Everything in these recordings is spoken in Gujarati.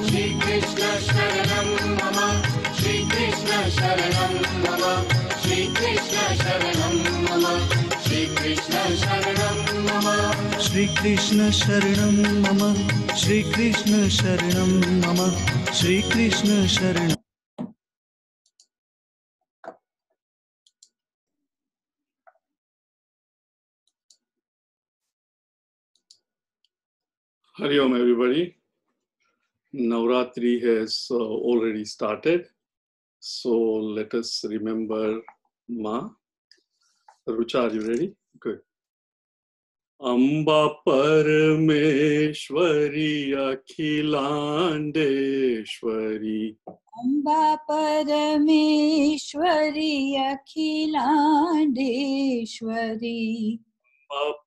Shri Krishna Sharanam Mama, Shri Krishna Sharanam Mama, Shri Krishna Sharanam Mama, Shri Krishna Sharanam Mama, Shri Krishna Sharanam Mama, Shri Krishna Sharanam Mama, Shri Krishna Sharanam. Hari Om everybody. Navratri has already started. So let us remember Ma. Rucha, are you ready? Good. Amba Parameshwari Akhilandeshwari. Amba Parameshwari Akhilandeshwari.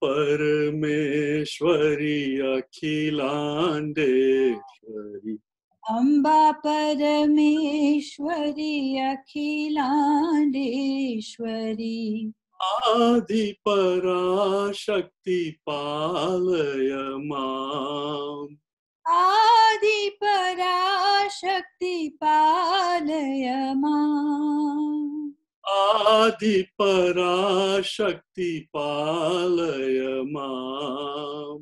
Parameshwari Akhilandeshwari. Amba Parameshwari Akhilandeshwari. Adi Parashakti Palaya Mam. Adi Parashakti Palaya Mam. Adi Parashakti Palaya Mam.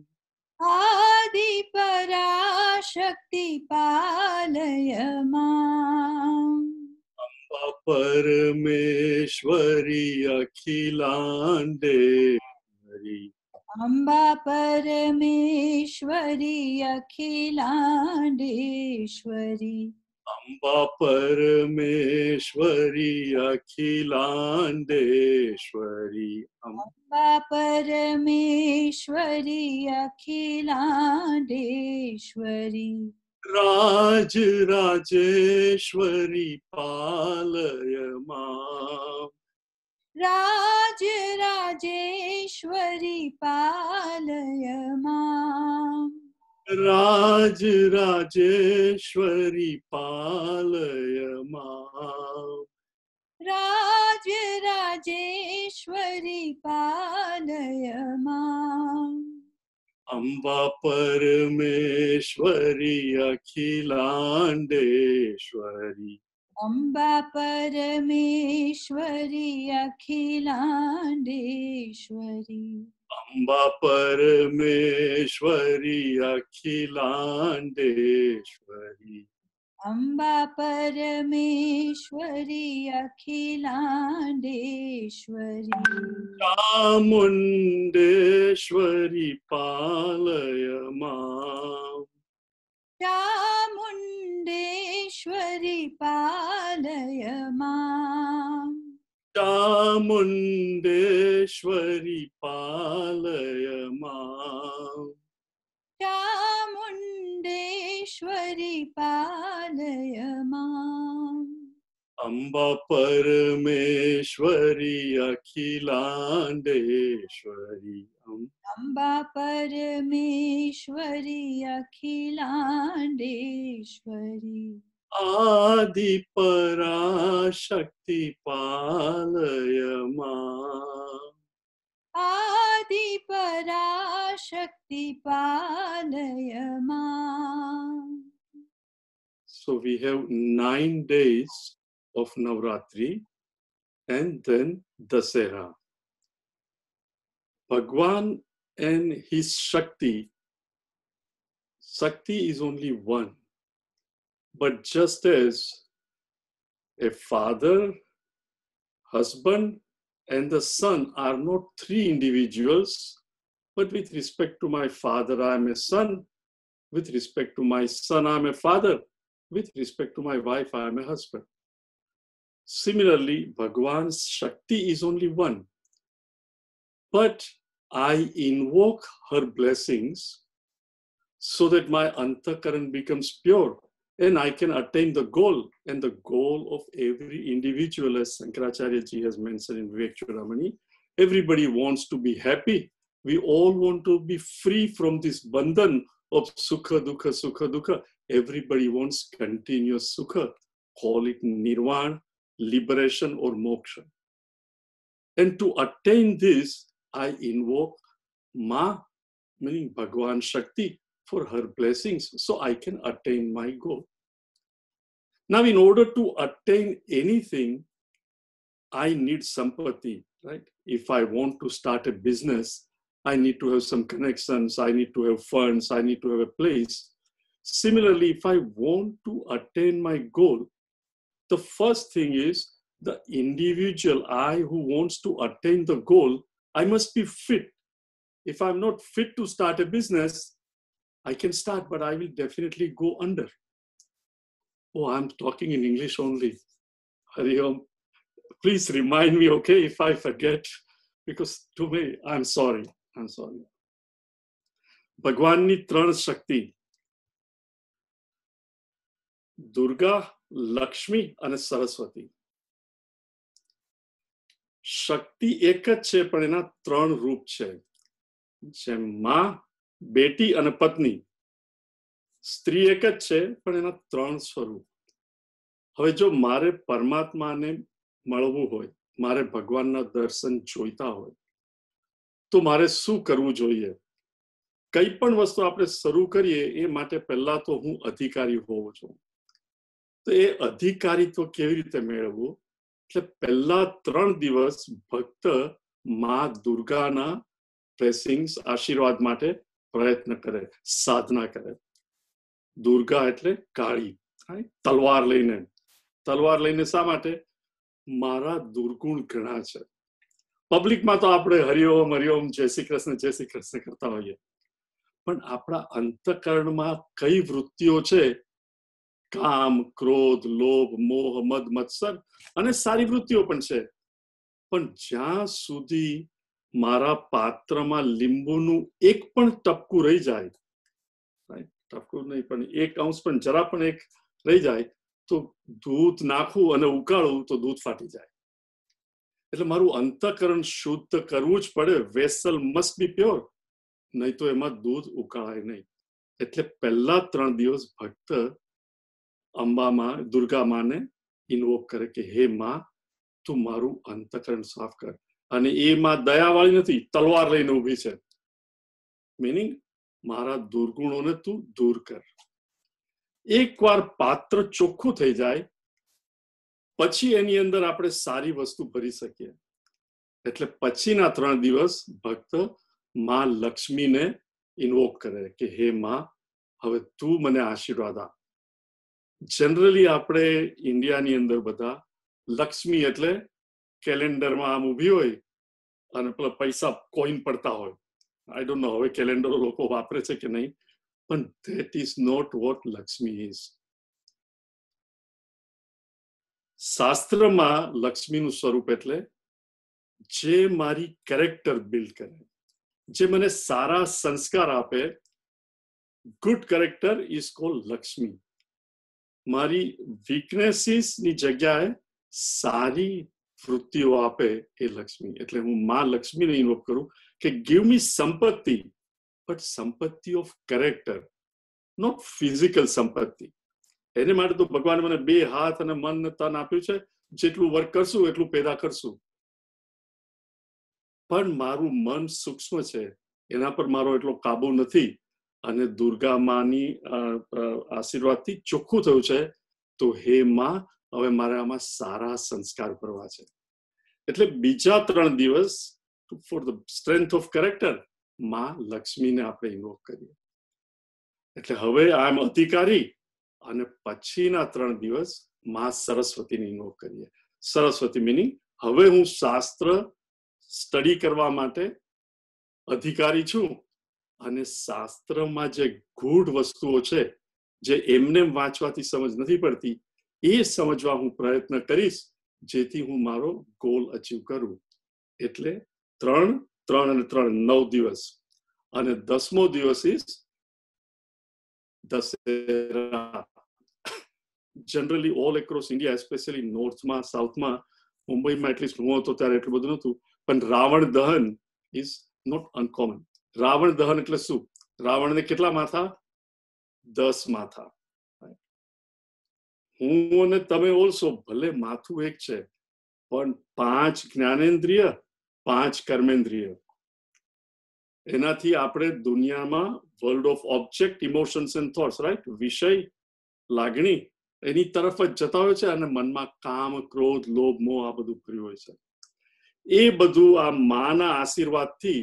Adi Parashakti Palaya Mam. Amba Parameshwari Akhilandeshwari. Amba Parameshwari Akhilandeshwari. Amba Parameshwari Akhilandeshwari. Amba Parameshwari Akhilandeshwari. Raj Rajeshwari Palaya Mam. Raj Rajeshwari Palaya Mam. Raj Rajeshwari Palaya Mam. Raj Rajeshwari Palaya Mam. Amba Parameshwari Akhilandeshwari. Amba Parameshwari Akhilandeshwari. Amba Parameshwari Akhilandeshwari. Amba Parameshwari Akhilandeshwari. Chamundeshwari Palaya Mam. Chamundeshwari Palaya Mam. Chamundeshwari Palaya Mam. Chamundeshwari Palaya Mam. Amba Parameshwari Akhilandeshwari. Amba Parameshwari Akhilandeshwari. Adi Parashakti Palaya Mam. Adi Parashakti Palaya Mam. So we have 9 days of Navratri and then Dasera. Bhagwan and his Shakti. Shakti is only one. But just as a father, husband, and the son are not 3 individuals, but with respect to my father, I am a son. With respect to my son, I am a father. With respect to my wife, I am a husband. Similarly, Bhagwan's Shakti is only one. But I invoke her blessings so that my Antakaran becomes pure and I can attain the goal. And the goal of every individual, as Shankaracharya ji has mentioned in Vivek Chudamani, everybody wants to be happy. We all want to be free from this bandhan of sukha, dukha, sukha, dukha. Everybody wants continuous sukha. Call it nirvana, liberation or moksha. And to attain this, I invoke Ma, meaning Bhagwan Shakti, for her blessings so I can attain my goal. Now, in order to attain anything, I need sampati, right? If I want to start a business, I need to have some connections, I need to have funds, I need to have a place. Similarly, if I want to attain my goal, the first thing is the individual I who wants to attain the goal, I must be fit. If I'm not fit to start a business, I can start, but I will definitely go under. Oh, I'm talking in English only. Hari Om. Please remind me, okay, if I forget, because to me, I'm sorry. ભગવાનની ત્રણ શક્તિ, દુર્ગા, લક્ષ્મી અને સરસ્વતી. શક્તિ એક જ છે, પણ એના ત્રણ રૂપ છે. જેમ માં, બેટી અને પત્ની. સ્ત્રી એક જ છે, પણ એના ત્રણ સ્વરૂપ. હવે જો મારે પરમાત્માને મળવું હોય, મારે ભગવાનના દર્શન જોઈતા હોય, તો મારે શું કરવું જોઈએ? કઈ પણ વસ્તુ આપણે શરૂ કરીએ એ માટે પહેલા તો હું અધિકારી હોવો છું. તો એ અધિકારીત્વ કેવી રીતે મેળવવું? એટલે પહેલા 3 દિવસ ભક્ત માં દુર્ગાના બ્લેસિંગ્સ, આશીર્વાદ માટે પ્રયત્ન કરે, સાધના કરે. દુર્ગા એટલે કાળી, તલવાર લઈને શા માટે? મારા દુર્ગુણ ઘણા છે. પબ્લિકમાં તો આપણે હરિઓમ હરિઓમ, જય શ્રી કૃષ્ણ કરતા હોઈએ, પણ આપણા અંતઃકરણમાં કઈ વૃત્તિઓ છે? કામ, ક્રોધ, લોભ, મોહ, મદ, મત્સર અને સારી વૃત્તિઓ પણ છે. પણ જ્યાં સુધી મારા પાત્રમાં લીંબુનું એક પણ ટપકું રહી જાય, ટપકું નહીં પણ 1 અંશ પણ જરા પણ એક રહી જાય, તો દૂધ નાખવું અને ઉકાળવું તો દૂધ ફાટી જાય. એટલે મારું અંતઃકરણ શુદ્ધ કરવું જ પડે. વેસલ મસ્ટ બી પ્યોર, નહીં તો એમાં દૂધ ઉકાળાય નહીં. એટલે પહેલા 3 દિવસ ભક્ત અંબામાં, દુર્ગા માને ઇન્વોક કરે કે હે માં, તું મારું અંતઃકરણ સાફ કર. અને એ માં દયાવાળી નથી, તલવાર લઈને ઊભી છે. મીનિંગ મારા દુર્ગુણોને તું દૂર કર. એકવાર પાત્ર ચોખ્ખું થઈ જાય પછી એની અંદર આપણે સારી વસ્તુ ભરી શકીએ. એટલે પછીના 3 દિવસ ભક્ત માં લક્ષ્મીને ઇન્વોક કરે કે હે માં, હવે તું મને આશીર્વાદ આપ. જનરલી આપણે ઇન્ડિયાની અંદર બધા લક્ષ્મી એટલે કેલેન્ડરમાં આમ ઊભી હોય અને પેલા પૈસા કોઈન પડતા હોય. આઈ ડોન્ટ નો હવે કેલેન્ડરો લોકો વાપરે છે કે નહીં, પણ that is not what Lakshmi is. શાસ્ત્રમાં લક્ષ્મીનું સ્વરૂપ એટલે જે મારી કેરેક્ટર બિલ્ડ કરે, જે મને સારા સંસ્કાર આપે. Good character is called Lakshmi. મારી વીકનેસીસની જગ્યાએ સારી વૃત્તિઓ આપે એ લક્ષ્મી. એટલે હું માં લક્ષ્મીને ઇન્વોક કરું કે ગીવ મી સંપત્તિ, બટ સંપત્તિ ઓફ કેરેક્ટર, નોટ ફિઝિકલ સંપત્તિ. એને માટે તો ભગવાન મને 2 હાથ અને મન ને તન આપ્યું છે. જેટલું વર્ક કરશું એટલું પેદા કરશું. પણ મારું મન સૂક્ષ્મ છે, એના પર મારો એટલો કાબુ નથી. અને દુર્ગા માની આશીર્વાદથી ચોખ્ખું થયું છે. તો હે માં, હવે મારે આમાં સારા સંસ્કાર કરવા છે. એટલે બીજા 3 દિવસ for the strength of character માં લક્ષ્મીને આપણે ઇન્વોક કરીએ. એટલે હવે આ એમ અધિકારી. અને પછીના 3 દિવસ માં સરસ્વતીને ઇન્વોક કરીએ. સરસ્વતી મિનિંગ હવે હું શાસ્ત્ર સ્ટડી કરવા માટે અધિકારી છું. અને શાસ્ત્રમાં જે ગૂઢ વસ્તુઓ છે, જે એમને વાંચવાથી સમજ નથી પડતી, એ સમજવા હું પ્રયત્ન કરીશ, જેથી હું મારો ગોલ અચીવ કરું. એટલે 3, 3 અને 3 9 દિવસ. અને 10મો દિવસ is Dussehra. Generally all across India, especially નોર્થમાં, સાઉથમાં, મુંબઈમાં એટલીસ્ટ હું હતો ત્યારે એટલું બધું નહોતું, પણ રાવણ દહન ઇઝ નોટ અનકોમન. રાવણ દહન એટલે શું? રાવણને કેટલા માથા? 10 માથા. હું અને તમે ઓલ્સો ભલે માથું એક છે, પણ 5 જ્ઞાનેન્દ્રિય, 5 કર્મેન્દ્રિય. એનાથી આપણે દુનિયામાં world of object, emotions and thoughts, right? વિષય, લાગણી એની તરફ જ જતા હોય છે અને મનમાં કામ, ક્રોધ, લોભ, મોહ આ બધું ભર્યું હોય છે. એ બધું આ માના આશીર્વાદથી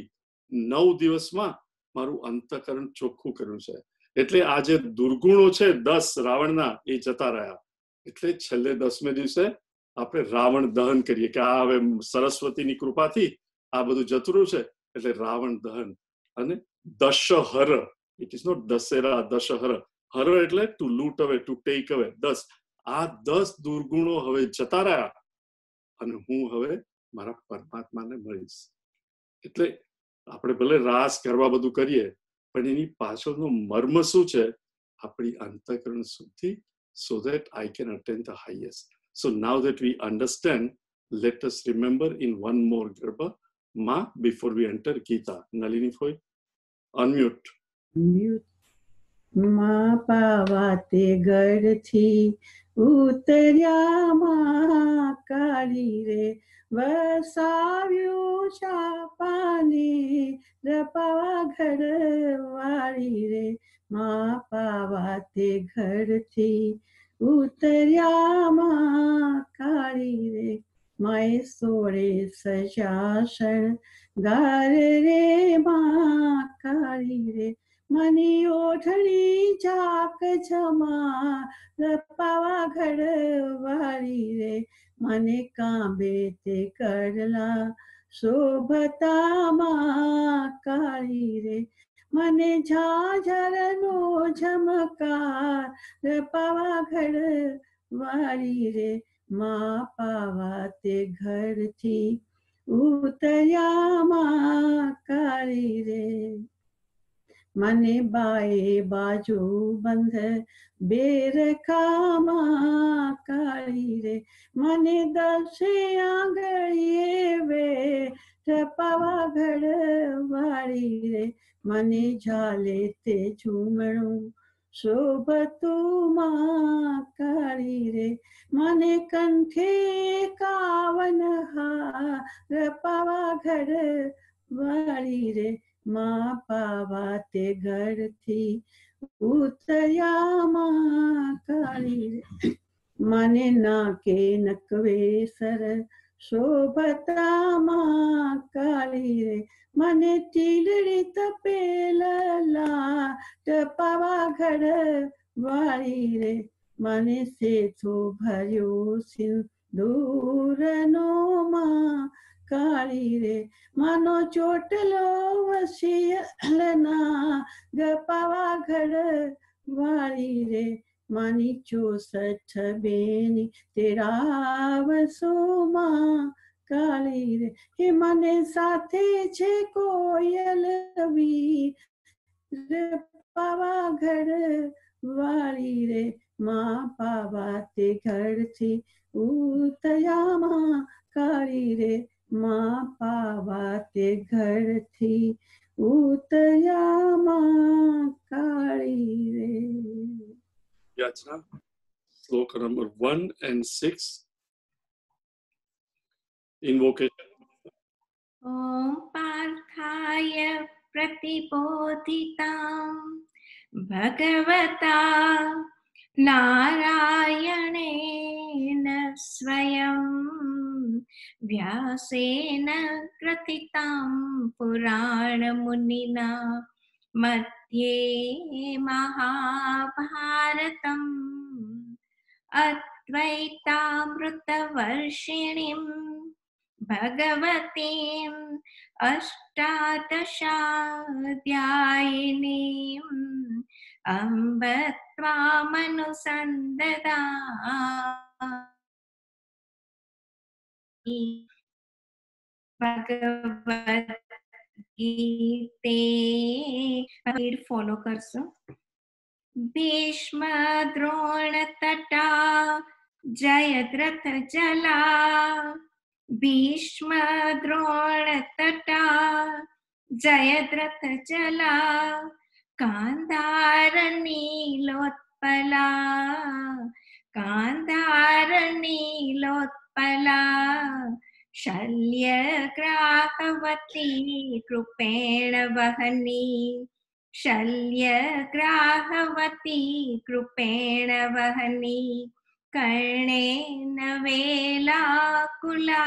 9 દિવસમાં મારું અંતઃકરણ ચોખ્ખું કર્યું છે. એટલે આ જે દુર્ગુણો છે 10 રાવણના, એ જતા રહ્યા. એટલે છેલ્લે 10મે દિવસે આપણે રાવણ દહન કરીએ કે આ હવે સરસ્વતીની કૃપાથી આ બધું જતું રહ્યું છે, એટલે રાવણ દહન. અને દશહર, ઇટ ઇઝ નોટ દશેરા, દશહર. હર એટલે ટુ લૂટ અવે, ટુ ટેક અવે. 10 આ 10 દુર્ગુણો હવે જતા રહ્યા અને હું હવે મારા પરમાત્માને મળીશ. એટલે આપણે ભલે રાસ કરવા બધું કરીએ, પણ એની પાછળનો મર્મ શું છે? આપણી અંતઃકરણ શુદ્ધિ, so that I can attain the highest. So now that we understand, let us remember in one more Garbha Ma before we enter Gita. Nalini Foy, unmute. માં પાવાતે ઘરથી ઉતર્યા માં કાળી રે, વસાવ્યું ચાપાને રપાવા ઘર વાળી રે. માં પાવાતે ઘરથી ઉતર્યા માં કાળી રે, માએ સોળે સજાસણ ગાર રે માં કાળી રે. મની ઓઢણી ચાક જમા રપાવા ઘર વાળી રે, મને કાંબે તે કરલા શોભતા માં કાળી રે. મને ઝાઝરનો ઝમકાર રપાવા ઘર વાળી રે, માં પાવા તે ઘરથી ઉતર્યા માં કાળી રે. મને બાએ બાજુ બંધ બેરખા માં કાળી રે, મને 10 આંગળીએ વેઠપાવા ઘર વાળી રે. મને ઝાલે તે ઝૂમણું શોભતું માં કાળી રે, મને કંઠે 51 હાર પાવા ઘર વાળી રે. માં પાવા તે ઘરથી ઉતર્યા માં કાળી રે, મને નાકે નકવેસર શોભતા માં કાળી રે. મને ટીલડી તપેલા ટપાવા ઘર વાળી રે, મને સેથો ભર્યો સિંદૂરનો માં કાળી રે. માનો ચોટલો વસિયલના ગપાવા ઘર વાળી રે, માની 64 બેની તેરાવસો માં કાળી રે. હે મને સાથે છે કોયલ પાવા ઘર વાળી રે, માં પાવા તે ઘરથી ઉતર્યા માં કાળી રે, માં પાવા તે ઘરથી ઉતર્યા માં કાળી રે. Yachna, sloka number 1 and 6. Invocation. ॐ पार्थाय प्रतिबोधितां भगवता नारायणेन स्वयं व्यासेन ग्रथितां पुराणमुनिना मध्ये महाभारतम् अद्वैतामृतवर्षिणीम् भगवतीम् अष्टादशाध्यायिनीम् अम्ब त्वामनुसन्ददामि भगवद्गीते फॉलो करसो. भीष्म द्रोण तटा जयद्रथ जला, भीष्म द्रोण तटा जयद्रथ जला, गांधार नीलोत्पला, गांधार नीलोत्पला, शल्य ग्राहवती कृपेण वहनी, शल्यग्राहवती कृपेण वहनी कर्णेन वेलाकुला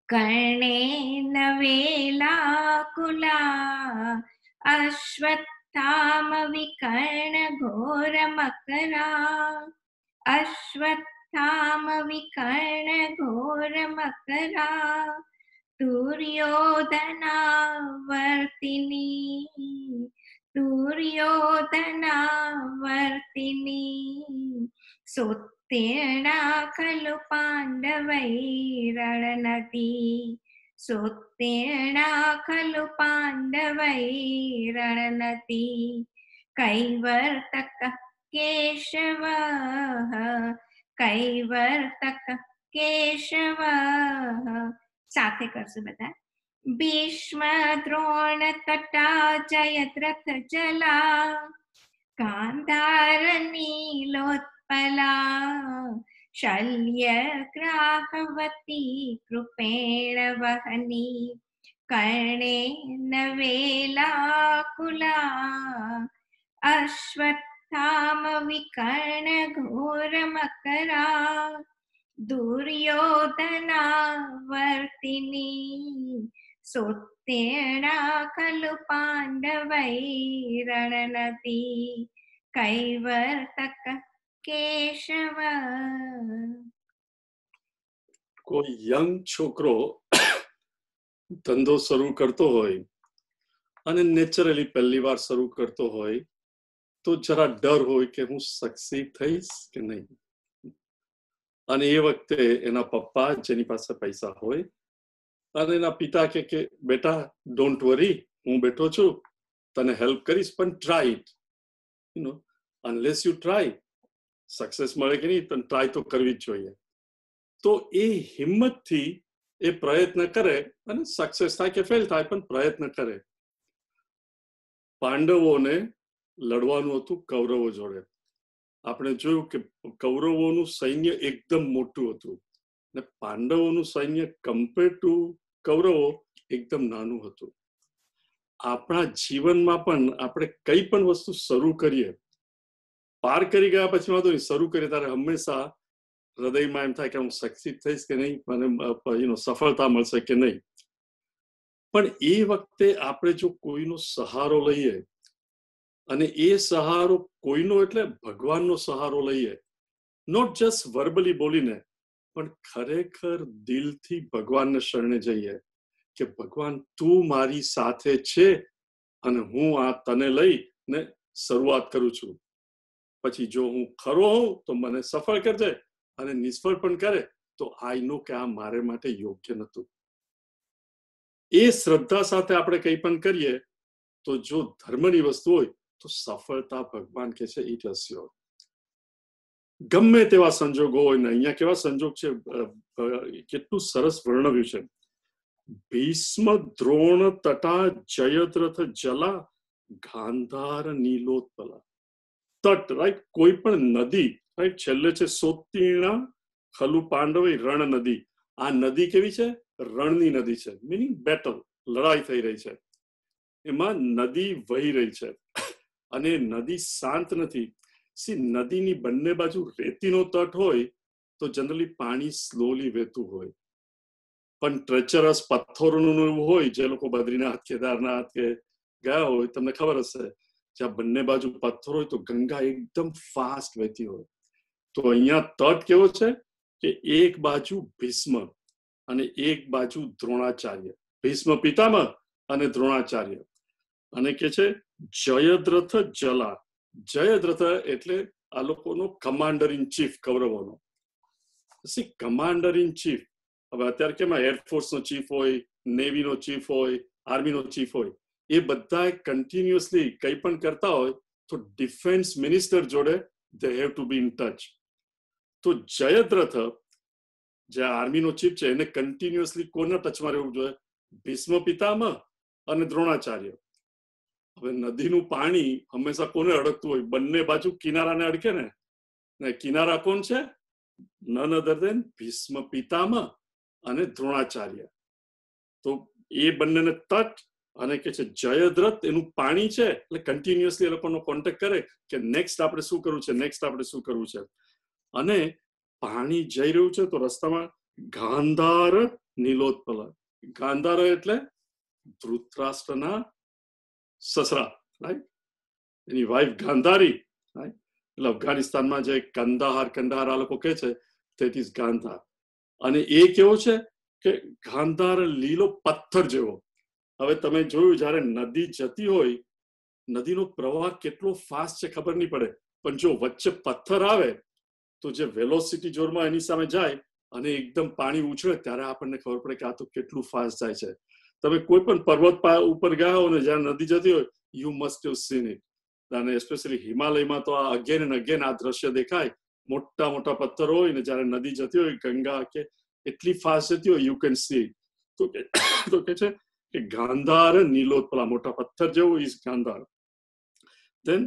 कर्णेन वेलाकुला अश्वत्थाम विकर्ण घोरमकरा अश्वत्थाम विकर्ण घोरमकरा दुर्योधनावर्तिनी दुर्योधनावर्तिनी सोत्तीर्णा खलु पाण्डवैरणनदी सोत्तीर्णा खलु पाण्डवैरणनदी कैवर्तकः केशवः कैवर्तकः केशवः साथे करशु बधा भीष्म द्रोण तटा जयद्रथ जला गांधार नीलोत्पला शल्यग्राहवती कृपेण वहनी कर्णेन वेलाकुला अश्वत्थाम विकर्ण घोरमकरा दुर्योधनावर्तिनी सोत्तीर्णा खलु पाण्डवैरणनदी कैवर्तकः केशव કોઈ યંગ છોકરો ધંધો શરૂ કરતો હોય અને નેચરલી પહેલી વાર શરૂ કરતો હોય તો જરા ડર હોય કે હું સક્સીડ થઈશ કે નહીં. અને એ વખતે એના પપ્પા જેની પાસે પૈસા હોય અને એના પિતા કે બેટા ડોન્ટ વરી, હું બેઠો છું, તને હેલ્પ કરીશ, પણ try it, you know, unless you try success મળે કે નહીં, તને ટ્રાય તો કરવી જ જોઈએ. તો એ હિંમતથી એ પ્રયત્ન કરે અને સક્સેસ થાય કે ફેલ થાય પણ પ્રયત્ન કરે. પાંડવોને લડવાનું હતું કૌરવો જોડે. આપણે જોયું કે કૌરવોનું સૈન્ય એકદમ મોટું હતું અને પાંડવોનું સૈન્ય કમ્પેર ટુ કૌરવો એકદમ નાનું હતું. આપણા જીવનમાં પણ આપણે કઈ પણ વસ્તુ શરૂ કરીએ, પાર કરી ગયા પછી વાંધો નહીં, શરૂ કરીએ ત્યારે હંમેશા હૃદયમાં એમ થાય કે હું સક્સીડ થઈશ કે નહીં, મને સફળતા મળશે કે નહીં. પણ એ વખતે આપણે જો કોઈનો સહારો લઈએ, અને એ સહારો કોઈનો એટલે ભગવાનનો સહારો લઈએ, નોટ જસ્ટ વર્બલી બોલીને, પણ ખરેખર દિલથી ભગવાનને શરણે જઈએ કે ભગવાન તું મારી સાથે છે અને હું આ તને લઈને શરૂઆત કરું છું. પછી જો હું ખરો હોઉં તો મને સફળ કરજે, અને નિષ્ફળ પણ કરે તો આઈ નો કે આ મારે માટે યોગ્ય નહોતું. એ શ્રદ્ધા સાથે આપણે કંઈ પણ કરીએ તો જો ધર્મની વસ્તુ હોય તો સફળતા ભગવાન કે છે ઇટ હસ્યો. ગમે તેવા સંજોગો હોય ને, અહીંયા કેવા સંજોગ છે, કેટલું સરસ વર્ણવ્યું છે. ભીષ્મ દ્રોણ તટા જયદ્રથ જલા ગાંધાર નીલોત્પલા. તટ, રાઈટ, કોઈ પણ નદી, રાઈટ, છેલ્લે છે સોત્તીર્ણા ખલુ પાંડવે રણ નદી. આ નદી કેવી છે? રણની નદી છે, મીનિંગ બેટલ, લડાઈ થઈ રહી છે, એમાં નદી વહી રહી છે. અને નદી શાંત નથી. સી, નદીની બંને બાજુ રેતીનો તટ હોય તો જનરલી પાણી સ્લોલી વહેતું હોય, પણ ટ્રેચરસ પથ્થરોનું એવું હોય, જે લોકો બદ્રીનાથ કેદારનાથ કે ગયા હોય તમને ખબર હશે, જ્યાં બંને બાજુ પથ્થર હોય તો ગંગા એકદમ ફાસ્ટ વહેતી હોય. તો અહીંયા તટ કેવો છે કે એક બાજુ ભીષ્મ અને એક બાજુ દ્રોણાચાર્ય, ભીષ્મ પિતામહ અને દ્રોણાચાર્ય. અને કે છે જયદ્રથ જલા. જયદ્રથ એટલે આ લોકોનો કમાન્ડર ઇન ચીફ, કૌરવોનો. કમાન્ડર ઇન ચીફ, હવે અત્યારે કેમાં એરફોર્સનો ચીફ હોય, નેવીનો ચીફ હોય, આર્મીનો ચીફ હોય, એ બધા કન્ટિન્યુઅસલી કંઈ પણ કરતા હોય તો ડિફેન્સ મિનિસ્ટર જોડે they have to be in touch. તો જયદ્રથ જે આર્મીનો ચીફ છે એને કન્ટિન્યુઅસલી કોના ટચમાં રહેવું જોઈએ? ભીષ્મ પિતામહ અને દ્રોણાચાર્ય. હવે નદીનું પાણી હંમેશા કોને અડકતું હોય? બંને બાજુ કિનારાને અડકે ને. કિનારા કોણ છે? નન અધર દેન ભીષ્મ પિતામહ અને દ્રોણાચાર્ય. તો એ બંનેને તટ અને કે છે જયદ્રથ એનું પાણી છે એટલે કન્ટિન્યુઅસલી એ લોકોનો કોન્ટેક્ટ કરે કે નેક્સ્ટ આપણે શું કરવું છે, નેક્સ્ટ આપણે શું કરવું છે. અને પાણી જઈ રહ્યું છે તો રસ્તામાં ગાંધાર નીલોત્પલ. ગાંધાર એટલે ધૃતરાષ્ટ્રના સસરા, રાઈટ, એની વાઇફ ગાંધારી, રાઈટ. એટલે અફઘાનિસ્તાનમાં જે કંદાહાર આ લોકો કહે છે that is ગાંધાર. અને એ કેવો છે કે ગાંધાર લીલો પથ્થર જેવો. હવે તમે જોયું જયારે નદી જતી હોય, નદીનો પ્રવાહ કેટલો ફાસ્ટ છે ખબર નહીં પડે, પણ જો વચ્ચે પથ્થર આવે તો જે વેલોસિટી જોરમાં એની સામે જાય અને એકદમ પાણી ઉછળે ત્યારે આપણને ખબર પડે કે આ તો કેટલું ફાસ્ટ જાય છે. તમે કોઈ પણ પર્વત ઉપર ગયા હો ને જ્યાં નદી જતી હોય, you must have seen it. અને એસ્પેશિયલી હિમાલયમાં તો આ અગેન એન્ડ અગેન આ દ્રશ્ય દેખાય. મોટા મોટા પથ્થર હોય ને જયારે નદી જતી હોય, ગંગા કે એટલી ફાસ્ટ જતી હોય, યુ કેન સી. તો કે છે કે ગાંધાર નીલોત્પલા, મોટા પથ્થર જેવું ઇઝ ગાંધાર. દેન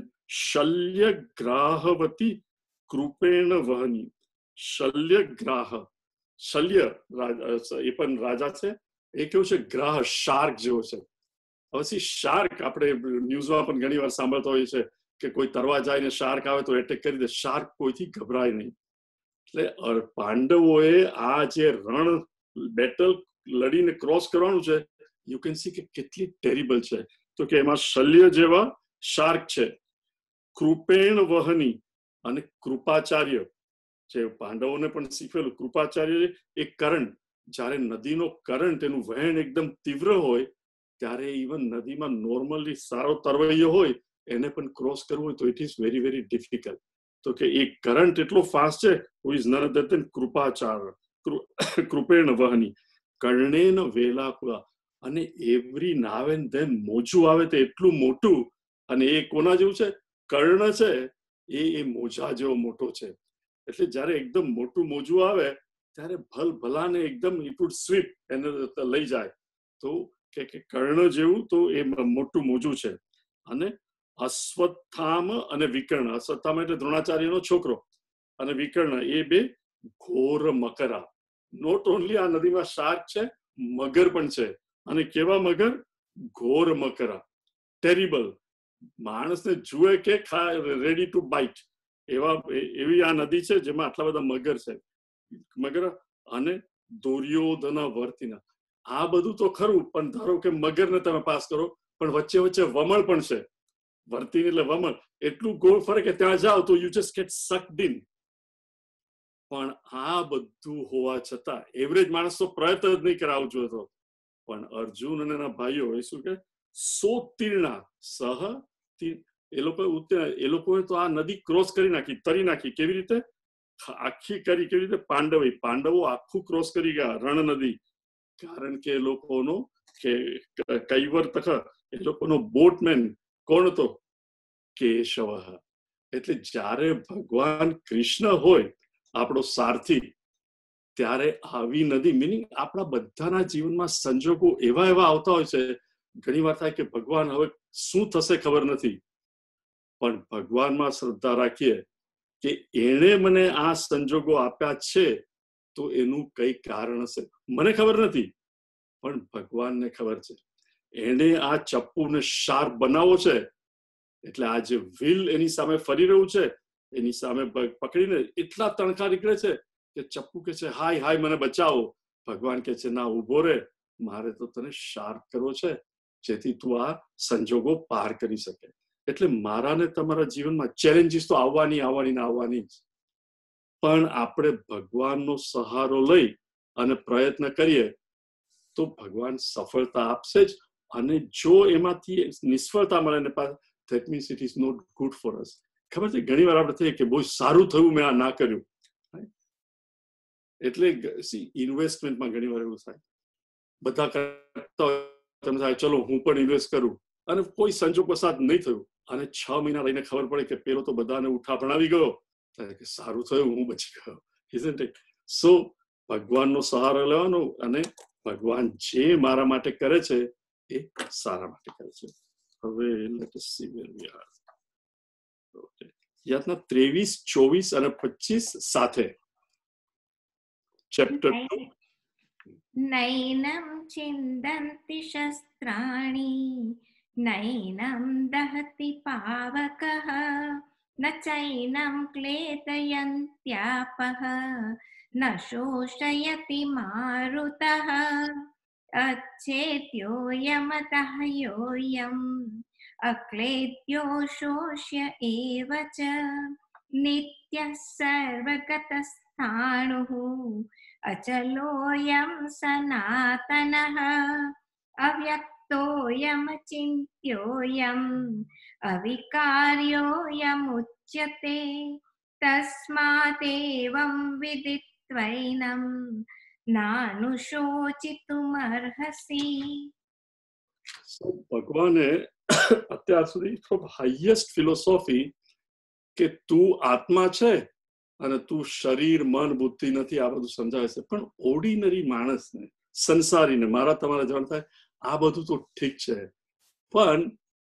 શલ્યગ્રાહવતી કૃપેણ વહની. શલ્યગ્રાહ, શલ્ય એ પણ રાજા છે. એ કેવું છે ગ્રાહ, શાર્ક જેવો છે. હવે શાર્ક આપણે ન્યૂઝમાં પણ ઘણી વાર સાંભળતા હોઈએ છે કે કોઈ તરવા જાય ને શાર્ક આવે તો એટેક કરી દે. શાર્ક કોઈથી ગભરાય નહીં. એટલે પાંડવોએ આ જે રણ બેટલ લડીને ક્રોસ કરવાનું છે, યુ કેન સી કે કેટલી ટેરિબલ છે. તો કે એમાં શલ્ય જેવા શાર્ક છે. કૃપેણ વહની, અને કૃપાચાર્ય જે પાંડવોને પણ શીખવેલું. કૃપાચાર્ય એક કરંટ, જ્યારે નદીનો કરંટ એનું વહેણ એકદમ તીવ્ર હોય ત્યારે ઇવન નદીમાં નોર્મલી સારો તરવૈયો હોય એને પણ ક્રોસ કરવું હોય તો it is very very difficult. તો કે એ કરંટ એટલો ફાસ્ટ છે. Who is none other than કૃપાચાર, કૃપેણ વહની, કર્ણેન વેલાકુલા. અને એવરી નાવ એન્ડ ધેન મોજું આવે તો એટલું મોટું. અને એ કોના જેવું છે? કર્ણ છે એ મોજા જેવો મોટો છે. એટલે જયારે એકદમ મોટું મોજું આવે ત્યારે ભલાને એકદમ ઇટ વુડ સ્વીપ, એને લઈ જાય. તો કે કર્ણ જેવું તો એ મોટું મોજું છે. અને અશ્વત્થામ અને વિકર્ણ, અશ્વત્થામ એટલે દ્રોણાચાર્યનો છોકરો, અને વિકર્ણ એ બે ઘોર મકરા. નોટ ઓનલી આ નદીમાં શાર્ક છે, મગર પણ છે. અને કેવા મગર? ઘોર મકરા, ટેરિબલ. માણસને જુએ કે રેડી ટુ બાઇટ એવી આ નદી છે જેમાં આટલા બધા મગર છે. મગર અને દુર્યોધન વર્તિના. આ બધું તો ખરું, પણ ધારો કે મગરને તમે પાસ કરો, પણ વચ્ચે વચ્ચે વમળ પણ છે. વર્તી એટલે વમળ, એટલું ગોળ ફરે કે ત્યાં જાઓ તો યુ જસ્ટ ગેટ સક્ડ ઇન. પણ આ બધું હોવા છતાં એવરેજ માણસ તો પ્રયત્ન જ નહીં કરાવવો જોઈએ તો. પણ અર્જુન અને એના ભાઈઓ એ શું કે સોતીર્ણા સહ, એ લોકોએ તો આ નદી ક્રોસ કરી નાખી, તરી નાખી. કેવી રીતે? આખી કરી. કેવી રીતે? પાંડવો આખું ક્રોસ કરી ગયા રણ નદી. કારણ કે એ લોકોનો કે કૈવર્તક, એ લોકોનો બોટમેન કોણ હતો? કેશવ. એટલે જ્યારે ભગવાન કૃષ્ણ હોય આપણો સારથી, ત્યારે આવી નદી, મિનિંગ આપણા બધાના જીવનમાં સંજોગો એવા આવતા હોય છે. ઘણી વાર થાય કે ભગવાન હવે શું થશે ખબર નથી, પણ ભગવાનમાં શ્રદ્ધા રાખીએ કે એણે મને આ સંજોગો આપ્યા છે તો એનું કઈ કારણ હશે. મને ખબર નથી, પણ ભગવાનને ખબર છે. એણે આ ચપ્પુને શાર્પ બનાવવો છે, એટલે આ જે વ્હીલ એની સામે ફરી રહ્યું છે, એની સામે પકડીને એટલા તણખા નીકળે છે કે ચપ્પુ કે છે હાય હાય મને બચાવો. ભગવાન કે છે ના, ઉભો રે, મારે તો તને શાર્પ કરવો છે જેથી તું આ સંજોગો પાર કરી શકે. એટલે મારા ને તમારા જીવનમાં ચેલેન્જીસ તો આવવાની જ, પણ આપણે ભગવાનનો સહારો લઈ અને પ્રયત્ન કરીએ તો ભગવાન સફળતા આપશે જ. અને જો એમાંથી નિષ્ફળતા મળે ને that means it is not good for us. ખબર છે ઘણી વાર આપણે થઈએ કે બહુ સારું થયું મેં આ ના કર્યું. એટલે ઇન્વેસ્ટમેન્ટમાં ઘણી વાર એવું થાય, બધા કરતા તમે થાય ચલો હું પણ ઇન્વેસ્ટ કરું, અને કોઈ સંજોગ વસાત નહીં થયું, અને 6 મહિના રહીને ખબર પડે કે પેલો તો બધાને ઉઠા ભણાવી ગયો, કે સારું થયું હું બચી ગયો. isn't it? So ભગવાનનો સહારો લેવાનો, અને ભગવાન જે મારા માટે કરે છે એ સારા માટે કરે છે. હવે let us see where we are. Okay. યાતના 23, 24 અને 25 સાથે ચેપ્ટર 2. नैनं छिन्दन्ति शस्त्राणि नैनं दहति पावकः न चैनं क्लेदयन्त्यापः न शोषयति मारुतः अच्छेद्योऽयमतः योऽयम् अक्लेद्यो शोष्य एव च नित्यः सर्वगतस्थाणुः अचलोऽयं सनातनः अव्यक्तोऽयमचिन्त्योऽयम् अविकार्योऽयमुच्यते तस्मादेवं विदित्वैनं नानुशोचितुमर्हसि. So, ભગવાને અત્યાર સુધી હાઈએસ્ટ ફિલોસોફી કે તું આત્મા છે અને તું શરીર મન બુદ્ધિ નથી આ બધું સમજાવે છે, પણ ઓર્ડિનરી માણસને સંસારીને મારા તમારા જાણ થાય આ બધું તો ઠીક છે, પણ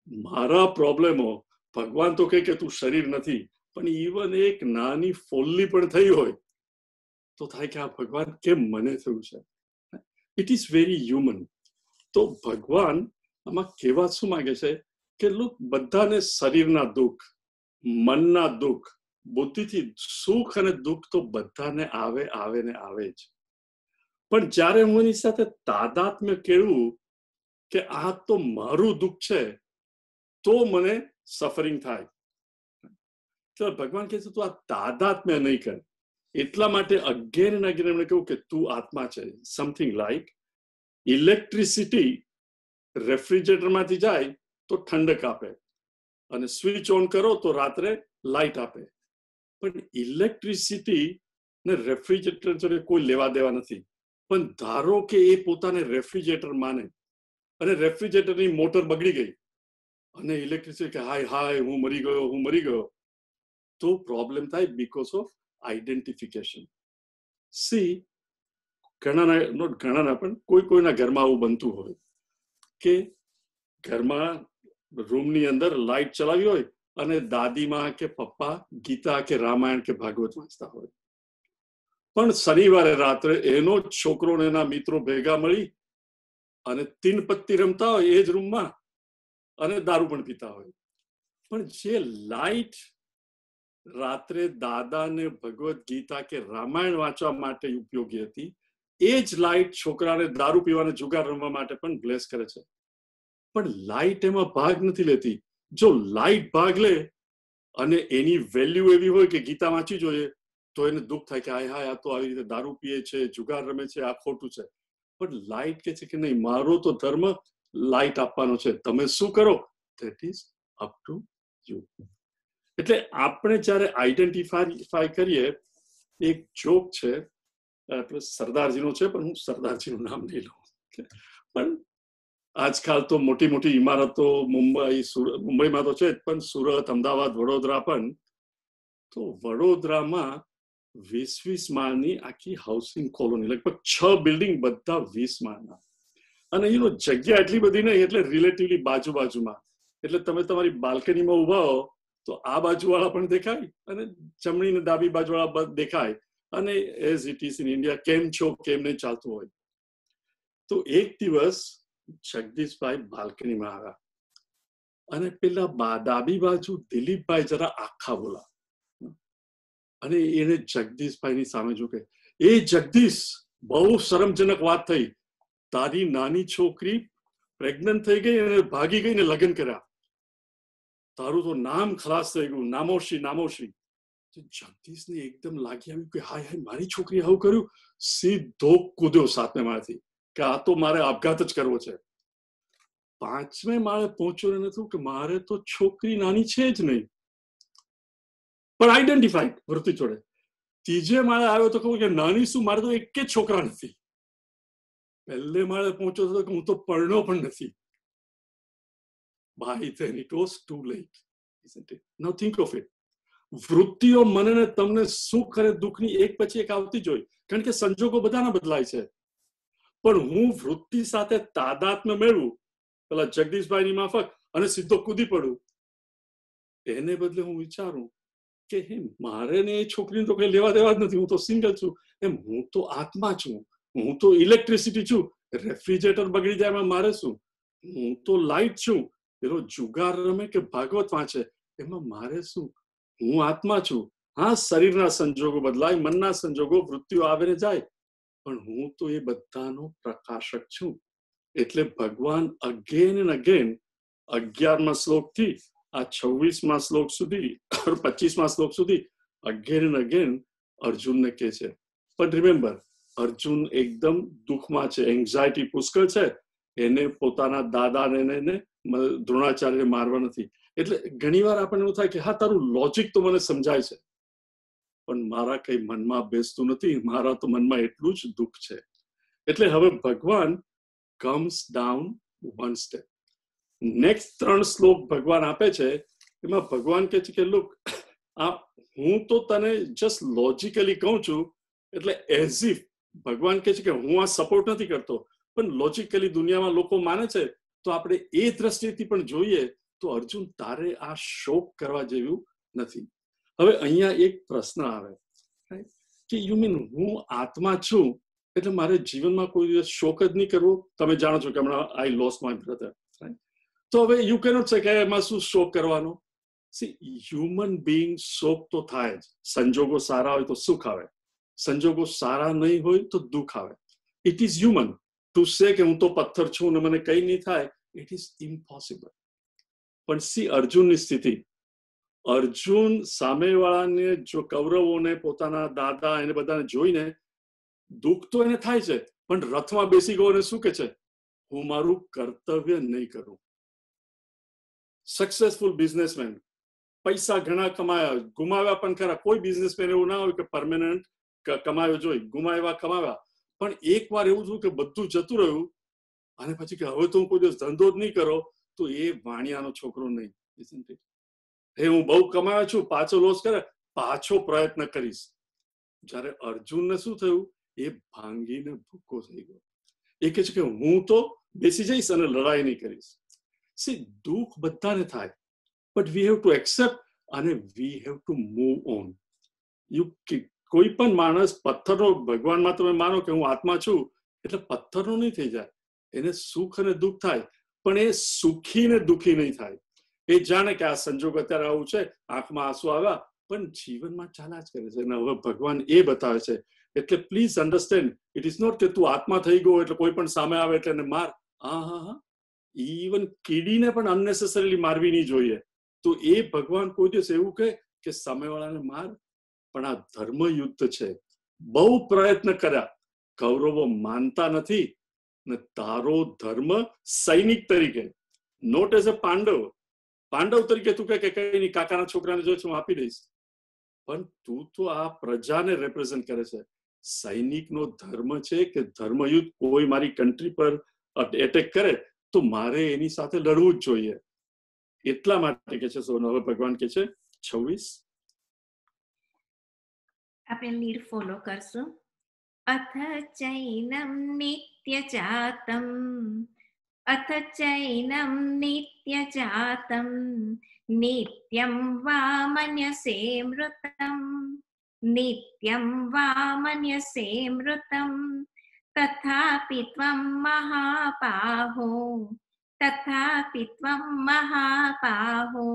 મારા પ્રોબ્લેમો ભગવાન તો કહે કે તું શરીર નથી, પણ ઇવન એક નાની ફોલ્લી પણ થઈ હોય તો થાય કે આ ભગવાન કેમ મને થયું છે. It is very human. તો ભગવાન આમાં કહેવા શું માંગે છે કે લોક બધાને શરીરના દુઃખ, મનના દુઃખ, બુદ્ધિથી સુખ અને દુઃખ તો બધાને આવે આવે ને આવે જ, પણ જ્યારે હું એની સાથે તાદાત્મ્ય કેળવું કે આ તો મારું દુઃખ છે તો મને સફરિંગ થાય. તો ભગવાન કહે છે તું આ તાદાત્મ્ય નહીં કર, એટલા માટે અગેન એન્ડ અગેન એમણે કહ્યું કે તું આત્મા છે. સમથિંગ લાઈક ઇલેક્ટ્રિસિટી રેફ્રિજરેટરમાંથી જાય તો ઠંડક આપે અને સ્વિચ ઓન કરો તો રાત્રે લાઇટ આપે, પણ ઇલેક્ટ્રિસિટી ને રેફ્રિજરેટર જોડે કોઈ લેવા દેવા નથી. પણ ધારો કે એ પોતાને રેફ્રિજરેટર માને અને રેફ્રિજરેટરની મોટર બગડી ગઈ અને ઇલેક્ટ્રિસિટી કે હાય હાય હું મરી ગયો, તો પ્રોબ્લેમ થાય બીકોઝ ઓફ આઈડેન્ટિફિકેશન. સી ઘણાના પણ કોઈના ઘરમાં આવું બનતું હોય કે ઘરમાં રૂમની અંદર લાઇટ ચલાવી હોય અને દાદીમાં કે પપ્પા ગીતા કે રામાયણ કે ભાગવત વાંચતા હોય, પણ શનિવારે રાત્રે એનો જ છોકરો ને એના મિત્રો ભેગા મળી અને તીન પત્તી રમતા હોય એ જ રૂમમાં અને દારૂ પણ પીતા હોય. પણ જે લાઇટ રાત્રે દાદાને ભગવત ગીતા કે રામાયણ વાંચવા માટે ઉપયોગી હતી એ જ લાઇટ છોકરાને દારૂ પીવાને જુગાર રમવા માટે પણ બ્લેસ કરે છે. પણ લાઇટ એમાં ભાગ નથી લેતી. જો લાઇટ ભાગ લે અને એની વેલ્યુ એવી હોય કે ગીતા વાંચી જોઈએ તો એને દુઃખ થાય કે હાય હાય આ તો આવી રીતે દારૂ પીએ છે, જુગાર રમે છે, આ ખોટું છે. પણ લાઇટ કે છે કે નહીં, મારો તો ધર્મ લાઇટ આપવાનો છે, તમે શું કરો that is up to you. એટલે આપણે જયારે આઈડેન્ટિફાય કરીએ, એક જોક છે સરદારજીનો છે, પણ હું સરદારજીનું નામ નહીં લઉં, પણ આજકાલ તો મોટી મોટી ઇમારતો મુંબઈમાં તો છે જ, પણ સુરત, અમદાવાદ, વડોદરા પણ, તો વડોદરામાં 20 માળની આખી હાઉસિંગ કોલોની, લગભગ 6 બિલ્ડિંગ, બધા 20 માળના, અને જગ્યા એટલી બધી નહીં એટલે રિલેટિવલી બાજુમાં, એટલે તમે તમારી બાલ્કનીમાં ઉભા હો તો આ બાજુવાળા પણ દેખાય અને જમણી ને ડાબી બાજુવાળા દેખાય, અને as it is in India કેમ છો કેમ નહીં ચાલતું હોય. તો એક દિવસ જગદીશભાઈ બાલ્કનીમાં આવ્યા અને પેલા ડાબી બાજુ દિલીપભાઈ જરા આખા બોલા અને એને જગદીશભાઈની સામે જોકે, એ જગદીશ બહુ શરમજનક વાત થઈ, તારી નાની છોકરી પ્રેગ્નન્ટ થઈ ગઈ અને ભાગી ગઈ ને લગ્ન કર્યા, તારું તો નામ ખલાસ થઈ ગયું, નામોશી. જગદીશને એકદમ લાગી આવ્યું કે હાય હાય મારી છોકરી આવું કર્યું, સીધો કૂદ્યો 7મે માળેથી કે આ તો મારે આપઘાત જ કરવો છે. 5મે માળે પહોંચ્યો ને થયું કે મારે તો છોકરી નાની છે જ નહીં, પણ આઈડેન્ટિફાઈડ વૃત્તિ જોડે. 3જે માળે આવ્યો તો કહું કે નાની શું, મારે તો એક જ છોકરા નથી. 1લે માળે પહોંચ્યો તો હું તો પરણો પણ નથી. By then it was too late, isn't it? Now think of it. વૃત્તિઓ મને તમને સુખ અને દુઃખની એક પછી એક આવતી જ હોય, કારણ કે સંજોગો બધાના બદલાય છે. પણ હું વૃત્તિ સાથે તાદાત્મ્ય મેળવું પેલા જગદીશભાઈની માફક અને સીધો કૂદી પડું, એને બદલે હું વિચારું કે મારે ને એ છોકરીને તો કઈ લેવા દેવા જ નથી, હું તો સિંગલ છું, એમ હું તો આત્મા છું, હું તો ઇલેક્ટ્રિસિટી છું, રેફ્રિજરેટર બગડી જાય એમાં મારે શું? હું તો લાઇટ છું, પેલો જુગાર રમે કે ભાગવત વાંચે એમાં મારે શું? હું આત્મા છું. હા, શરીરના સંજોગો બદલાય, મનના સંજોગો, મૃત્યુ આવે ને જાય, પણ હું તો એ બધાનો પ્રકાશક છું. એટલે ભગવાન અગેન એન્ડ અગેન 11મા શ્લોકથી આ 26મા શ્લોક સુધી 25મા શ્લોક સુધી અગેન એન્ડ અગેન અર્જુનને કહે છે. પણ રિમેમ્બર, અર્જુન એકદમ દુઃખમાં છે, એન્ઝાયટી પુષ્કળ છે. એને પોતાના દાદાને દ્રોણાચાર્યને મારવા નથી. એટલે ઘણીવાર આપણને એવું થાય કે હા, તારું લોજિક તો મને સમજાય છે, પણ મારા કઈ મનમાં બેસતું નથી. મારા તો મનમાં એટલું જ દુઃખ છે. એટલે હવે ભગવાન comes down one step. Next 3 શ્લોક ભગવાન આપે છે. એમાં ભગવાન કહે છે કે લુક, હું તો તને જસ્ટ લોજિકલી કહું છું. એટલે એઝ ઇફ ભગવાન કહે છે કે હું આ સપોર્ટ નથી કરતો, પણ લોજિકલી દુનિયામાં લોકો માને છે, તો આપણે એ દ્રષ્ટિથી પણ જોઈએ તો અર્જુન, તારે આ શોક કરવા જેવું નથી. હવે અહીંયા એક પ્રશ્ન આવે કે યુ મીન હું આત્મા છું એટલે મારે જીવનમાં કોઈ દિવસ શોક જ નહીં કરવો? તમે જાણો છો કે હમણાં આઈ લોસ્ટ માય બ્રધર, તો હવે યુ કેનોટ સે કે એમાં શું શોક કરવાનો? સી, હ્યુમન બીંગ શોક તો થાય જ. સંજોગો સારા હોય તો સુખ આવે, સંજોગો સારા નહીં હોય તો દુઃખ આવે. It is human to say કે હું તો પથ્થર છું ને મને કઈ નહીં થાય. It is impossible. પણ સી અર્જુનની સ્થિતિ, અર્જુન સામેવાળાને, જો કૌરવોને, પોતાના દાદા એને બધાને જોઈને દુઃખ તો એને થાય છે, પણ રથમાં બેસી ગયો અને શું કે છે? હું મારું કર્તવ્ય નહીં કરું. સક્સેસફુલ બિઝનેસમેન, પૈસા ઘણા કમાયા, ગુમાવ્યા પણ ખરા. કોઈ બિઝનેસમેન એવું ના હોય કે પરમેનન્ટ કમાયો જોઈ, ગુમાવ્યા કમાવ્યા, પણ એક વાર એવું થયું કે બધું જતું રહ્યું અને પછી કે હવે તો હું કોઈ દિવસ ધંધો જ નહીં કરો, તો એ વાણિયાનો છોકરો નહીં. હે, હું બહુ કમાયો છું, પાછો લોસ કરે, પાછો પ્રયત્ન કરીશ. જયારે અર્જુનને શું થયું? એ ભાંગીને ભૂકો થઈ ગયો. એ કહે છે કે હું તો બેસી જઈશ અને લડાઈ નહીં કરીશ. સી, દુઃખ બધાને થાય, but we have to accept અને we have to move on. કોઈ પણ માણસ પથ્થરનો, ભગવાનમાં તમે માનો કે હું આત્મા છું એટલે પથ્થરનો નહીં થઈ જાય. એને સુખ અને દુઃખ થાય, પણ એ સુખી ને દુઃખી નહીં થાય. એ જાણે કે આ સંજોગ અત્યારે આવું છે, આંખમાં આંસુ આવ્યા, પણ જીવનમાં ચાલ્યા જ કરે છે. અને હવે ભગવાન એ બતાવે છે. એટલે please understand, it is not કે તું આત્મા થઈ ગયો એટલે કોઈ પણ સામે આવે એટલે એને માર. હા, ઇવન કીડીને પણ અનનેસેસરીલી મારવી નહીં જોઈએ. તો એ ભગવાન કોઈ દિવસ એવું કહે કે સામેવાળાને માર? પણ આ ધર્મ યુદ્ધ છે. બહુ પ્રયત્ન કર્યા, કૌરવો માનતા નથી. ને તારો ધર્મ સૈનિક તરીકે, નોટ એઝ અ પાંડવ તરીકે તું કે કઈ નહીં, કાકાના છોકરાને જો હું આપી દઈશ, પણ તું તો આ પ્રજાને રેપ્રેઝન્ટ કરે છે. સૈનિકનો ધર્મ છે કે ધર્મયુદ્ધ, કોઈ મારી કન્ટ્રી પર એટેક કરે તો મારે એની સાથે લડવું જ જોઈએ. એટલા માટે કે છે. હવે ભગવાન કે છે 26, આપણે લીડ ફોલો કરશું. અથ ચૈનમ નિત્યજાતમ, અથ ચૈનમ નિત્યજાતમ, નિત્યમ વા મન્યસે મૃતમ, નિત્યમ વા મન્યસે મૃતમ, તથાપિ ત્વં મહાબાહો, તથાપિ ત્વં મહાબાહો,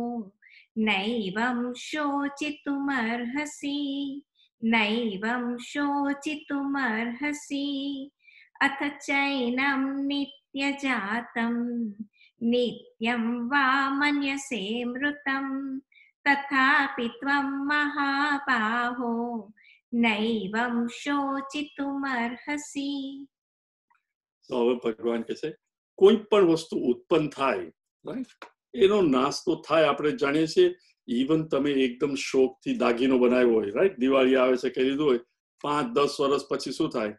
નૈવં શોચિતુમર્હસી, નૈવં શોચિતુમર્હસી. અથ ચૈનમ નિત્યજાતમ, નિત્યમ વા મન્યસે મૃતમ, તથાપિ ત્વં મહાબાહો, નૈવં શોચિતુમર્હસી. તો હવે ભગવાન કે છે કોઈ પણ વસ્તુ ઉત્પન્ન થાય, રાઈટ, એનો નાશ તો થાય. આપણે જાણીએ છીએ. ઇવન તમે એકદમ શોખથી દાગીનો બનાવ્યો હોય, રાઈટ, દિવાળી આવે છે કહી દીધું હોય, 5-10 વર્ષ પછી શું થાય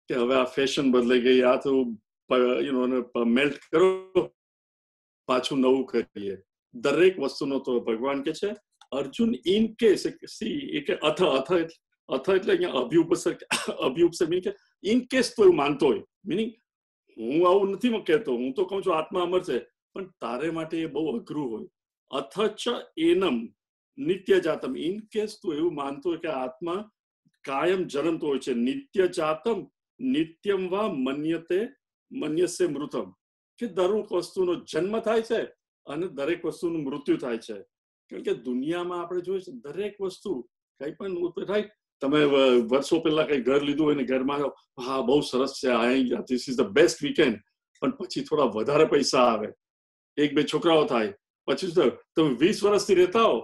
કે હવે આ ફેશન બદલાઈ ગઈ, આ તો મેલ્ટ કરો, પાછું નવું કરીએ. દરેક વસ્તુનો તો ભગવાન કે છે અર્જુન ઇન કેસ, સી એ કે અથ એટલે અહીંયા અભ્યુપસર્ગ મીન કે ઇન કેસ તો એવું માનતો હોય, મિનિંગ હું આવું નથી કહેતો, હું તો કહું છું આત્મા અમર છે, પણ તારે માટે એ બહુ અઘરું હોય. અથચ એનમ નિત્ય જાતમ, ઇન કેસ તું એવું માનતો હોય કે આત્મા કાયમ જન્મતો હોય છે, નિત્ય જાતમ નિત્યમ વા મન્યતે મન્યસે મૃતમ, કે દરેક વસ્તુનો જન્મ થાય છે અને દરેક વસ્તુનું મૃત્યુ થાય છે. કારણ કે દુનિયામાં આપણે જોઈએ છે દરેક વસ્તુ કઈ પણ રાઈટ, તમે વર્ષો પહેલા કઈ ઘર લીધું હોય ને ઘરમાં હા બહુ સરસ છે, this is the best weekend, પણ પછી થોડા વધારે પૈસા આવે, એક બે છોકરાઓ થાય, પછી તમે 20 વર્ષથી રહેતા હો,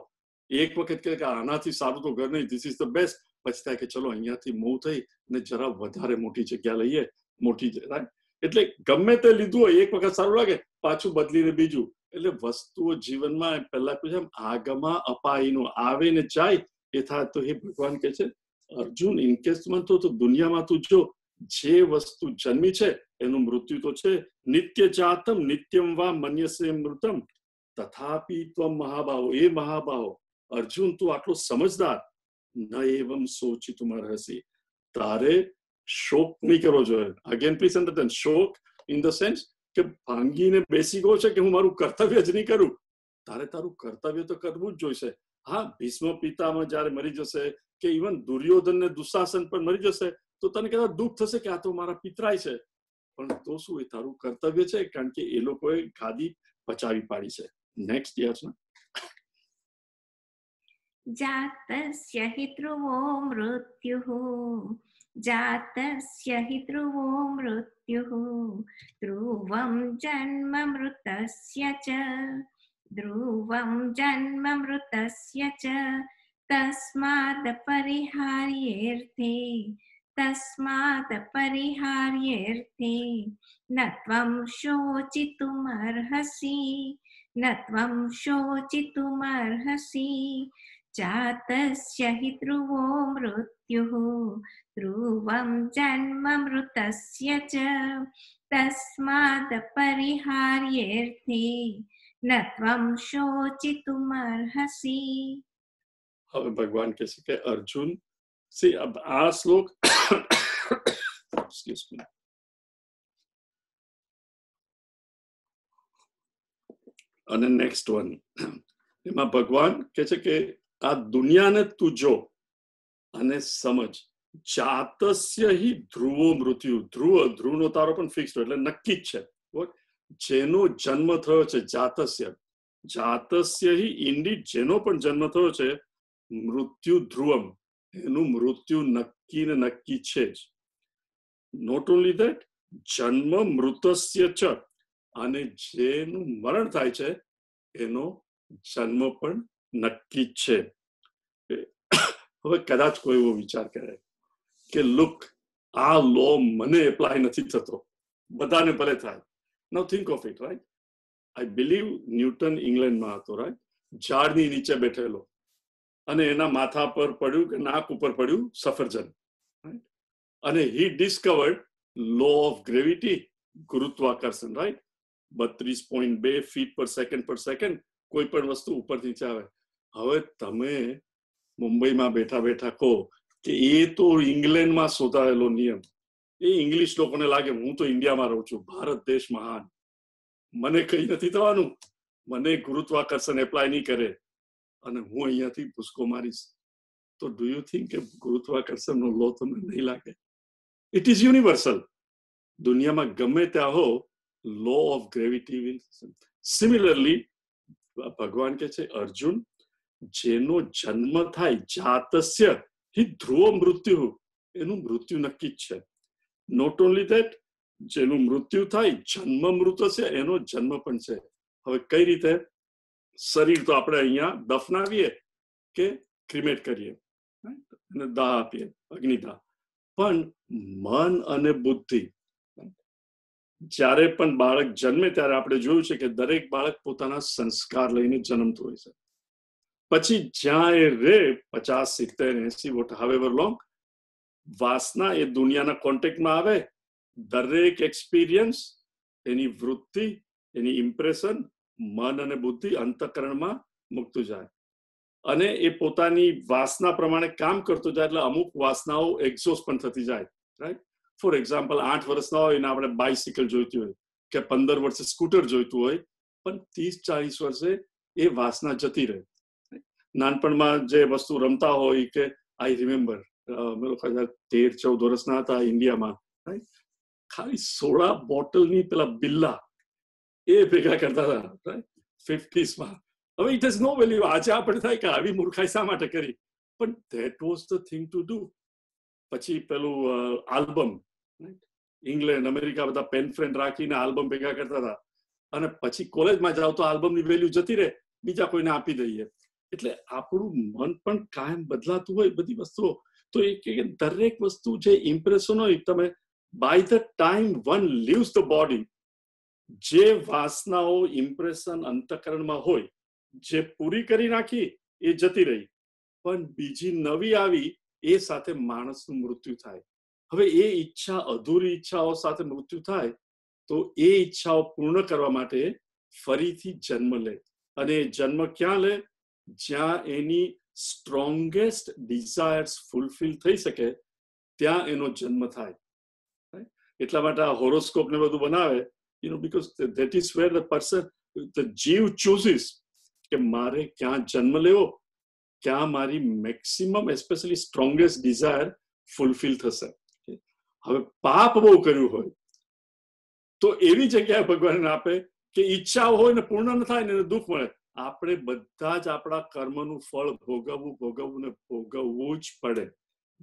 એક વખત કે આનાથી સારું તો ઘર નહીં, ધીસ ઇઝ ધ બેસ્ટ, પછી થાય કે ચલો અહીંયાથી મૂવ થઈ ને જરા વધારે મોટી જગ્યા લઈએ, મોટી રાઈટ. એટલે ગમે તે લીધું હોય એક વખત સારું લાગે, પાછું બદલીને બીજું. એટલે વસ્તુઓ જીવનમાં પહેલા કહ્યું આગમાં અપાઈનું આવે ને જાય એ થાય. તો એ ભગવાન કહે છે અર્જુન ઇનકેસમાં તો દુનિયામાં તું જો જે વસ્તુ જન્મી છે એનું મૃત્યુ તો છે, નિત્ય જાતમ નિત્યમ વા મન્યસે મૃતમ તથાપી ત્વમ મહાબાહો, એ મહાબાહો અર્જુન તું આટલો સમજદાર, ન એવમ સોચિતુમ અર્હસી, તારે શોક નહીં કરવો જોઈએ. Again please understand, shock in the sense કે ભાંગીને બેસી ગયો છે કે હું મારું કર્તવ્ય જ નહીં કરું. તારે તારું કર્તવ્ય તો કરવું જ જોઈશે. હા, ભીષ્મ પિતામાં જયારે મરી જશે કે ઇવન દુર્યોધન ને દુશાસન પણ મરી જશે તો તને કદાચ દુઃખ થશે કે આ તો મારા પિતરાય છે, પણ તો શું એ તારું કર્તવ્ય છે, કારણ કે એ લોકોએ ગાદી બચાવી પાડી છે. નેક્સ્ટ યાચના. જાતસ્ય હિ ધ્રુવો મૃત્યુઃ, જાતસ્ય હિ ધ્રુવો મૃત્યુઃ, ધ્રુવમ જન્મ મૃતસ્ય ચ, ધ્રુવમ જન્મ મૃતસ્ય ચ, તસ્માદ પરિહાર્યેર્થે, તસ્માદ પરિહાર્યેર્થે ન ત્વં શોચિતુમર્હસી, ન ત્વં શોચિતુમર્હસી. જાતસ્ય હિ ધ્રુવો મૃત્યુઃ, ધ્રુવમ જન્મ મૃતસ્ય ચ, તસ્માદ પરિહાર્યેર્થે ન ત્વં શોચિતુમર્હસી. હવે ભગવાન કહે છે કે અર્જુન, સી આ શ્લોક એક્સક્યુઝ મી, અને નેક્સ્ટ વન, એમાં ભગવાન કહે છે કે આ દુનિયાને તું જો અને સમજ. જાતસ્ય હિ ધ્રુવો મૃત્યુ, ધ્રુવનો તારો પણ ફિક્સ એટલે નક્કી જ છે, જેનો જન્મ થયો છે. જાતસ્ય હિ ઇન્ડીડ, જેનો પણ જન્મ થયો છે, મૃત્યુ ધ્રુવમ, એનું મૃત્યુ નક્કી ને નક્કી છે જ. નોટ ઓનલી ધેટ, જન્મ મૃતસ્ય ચ, અને જેનું મરણ થાય છે એનો જન્મ પણ નક્કી છે. હવે કદાચ કોઈ એવો વિચાર કરે કે લુક આ લો મને એપ્લાય નથી થતો, બધાને ભલે થાય. Now think of it, right. I believe Newton ઇંગ્લેન્ડમાં હતો, રાઈટ, ઝાડની નીચે બેઠેલો અને એના માથા પર પડ્યું કે નાક ઉપર પડ્યું સફરજન, રાઈટ, અને હી ડિસ્કવર્ડ લો ઓફ ગ્રેવિટી, ગુરુત્વાકર્ષણ, રાઈટ. 32.2 ફીટ પર સેકન્ડ કોઈ પણ વસ્તુ ઉપરથી નીચે આવે. હવે તમે મુંબઈમાં બેઠા બેઠા કહો કે એ તો ઇંગ્લેન્ડમાં શોધાયેલો નિયમ, એ ઇંગ્લિશ લોકોને લાગે હું તો ઇન્ડિયામાં રહું છું, ભારત દેશ મહાન, મને કઈ નથી થવાનું, મને ગુરુત્વાકર્ષણ એપ્લાય નહીં કરે અને હું અહીંયાથી ભૂસકો મારીશ, તો ડુ યુ થિંક કે ગુરુત્વાકર્ષણનો લો તમને નહીં લાગે? It is universal. દુનિયામાં ગમે ત્યાં હો, law of gravity will. Similarly ભગવાન કે છે અર્જુન, જેનો જન્મ થાય, જાતસ્ય હિ ધ્રુવ મૃત્યુ, એનું મૃત્યુ નક્કી જ છે. નોટ ઓનલી ધેટ, જેનું મૃત્યુ થાય, જન્મ મૃત છે, એનો જન્મ પણ છે. હવે કઈ રીતે? શરીર તો આપણે અહીંયા દફનાવીએ કે ક્રિમેટ કરીએ અને દાહ આપીએ, અગ્નિદાહ, પણ મન અને બુદ્ધિ, જ્યારે પણ બાળક જન્મે ત્યારે આપણે જોયું છે કે દરેક બાળક પોતાના સંસ્કાર લઈને જન્મતું હોય છે. પછી જ્યાં એ રે 50, 70, 80 વોટ હાવેવર લોંગ, વાસના એ દુનિયાના કોન્ટેક્ટમાં આવે, દરેક એક્સપિરિયન્સ, એની વૃત્તિ, એની ઇમ્પ્રેશન મન અને બુદ્ધિ અંતઃકરણમાં મૂકતું જાય અને એ પોતાની વાસના પ્રમાણે કામ કરતો જાય. એટલે અમુક વાસનાઓ એક્ઝોસ્ટ પણ થતી જાય, રાઈટ. ફોર એક્ઝામ્પલ, 8 વર્ષના હોય ને આપણે બાઇસિકલ જોઈતી હોય કે 15 વર્ષે સ્કૂટર જોઈતું હોય, પણ 30-40 વર્ષે એ વાસના જતી રહે. નાનપણમાં જે વસ્તુ રમતા હોય કે આઈ રિમેમ્બર, 13-14 વર્ષના હતા ઇન્ડિયામાં, ખાલી સોડા બોટલની પેલા બિલ્લા એ ભેગા કરતા હતા 50s. હવે ઇટ ઇઝ નો વેલ્યુ. આજે આપણે થાય કે આવી મૂર્ખાઈ શા માટે કરી, પણ that was the thing to do. પછી પેલું આલ્બમ, ઇંગ્લેન્ડ અમેરિકા બધા પેન ફ્રેન્ડ રાખીને આલ્બમ ભેગા કરતા હતા, અને પછી કોલેજમાં જાવ તો આલ્બમની વેલ્યુ જતી રહે, બીજા કોઈને આપી દઈએ. એટલે આપણું મન પણ કાયમ બદલાતું હોય બધી વસ્તુઓ. તો એ દરેક વસ્તુ જે ઇમ્પ્રેશન હોય, તમે by the time one leaves the body, જે વાસનાઓ ઇમ્પ્રેશન અંતઃકરણમાં હોય, જે પૂરી કરી નાખી એ જતી રહી, પણ બીજી નવી આવી, એ સાથે માણસનું મૃત્યુ થાય. હવે એ ઈચ્છા, અધૂરી ઈચ્છાઓ સાથે મૃત્યુ થાય, તો એ ઈચ્છાઓ પૂર્ણ કરવા માટે ફરીથી જન્મ લે. અને જન્મ ક્યાં લે? જ્યાં એની સ્ટ્રોંગેસ્ટ ડિઝાયર્સ ફૂલફિલ થઈ શકે ત્યાં એનો જન્મ થાય. એટલા માટે આ હોરોસ્કોપ ને બધું બનાવે, because that is where the person, the જીવ chooses કે મારે ક્યાં જન્મ લેવો, ક્યાં મારી maximum especially strongest desire fulfil થશે. હવે પાપ બહુ કર્યું હોય તો એવી જગ્યાએ ભગવાન આપે કે ઈચ્છાઓ હોય ને પૂર્ણ ન થાય ને દુઃખ મળે. આપણે બધા જ આપણા કર્મનું ફળ ભોગવવું જ પડે.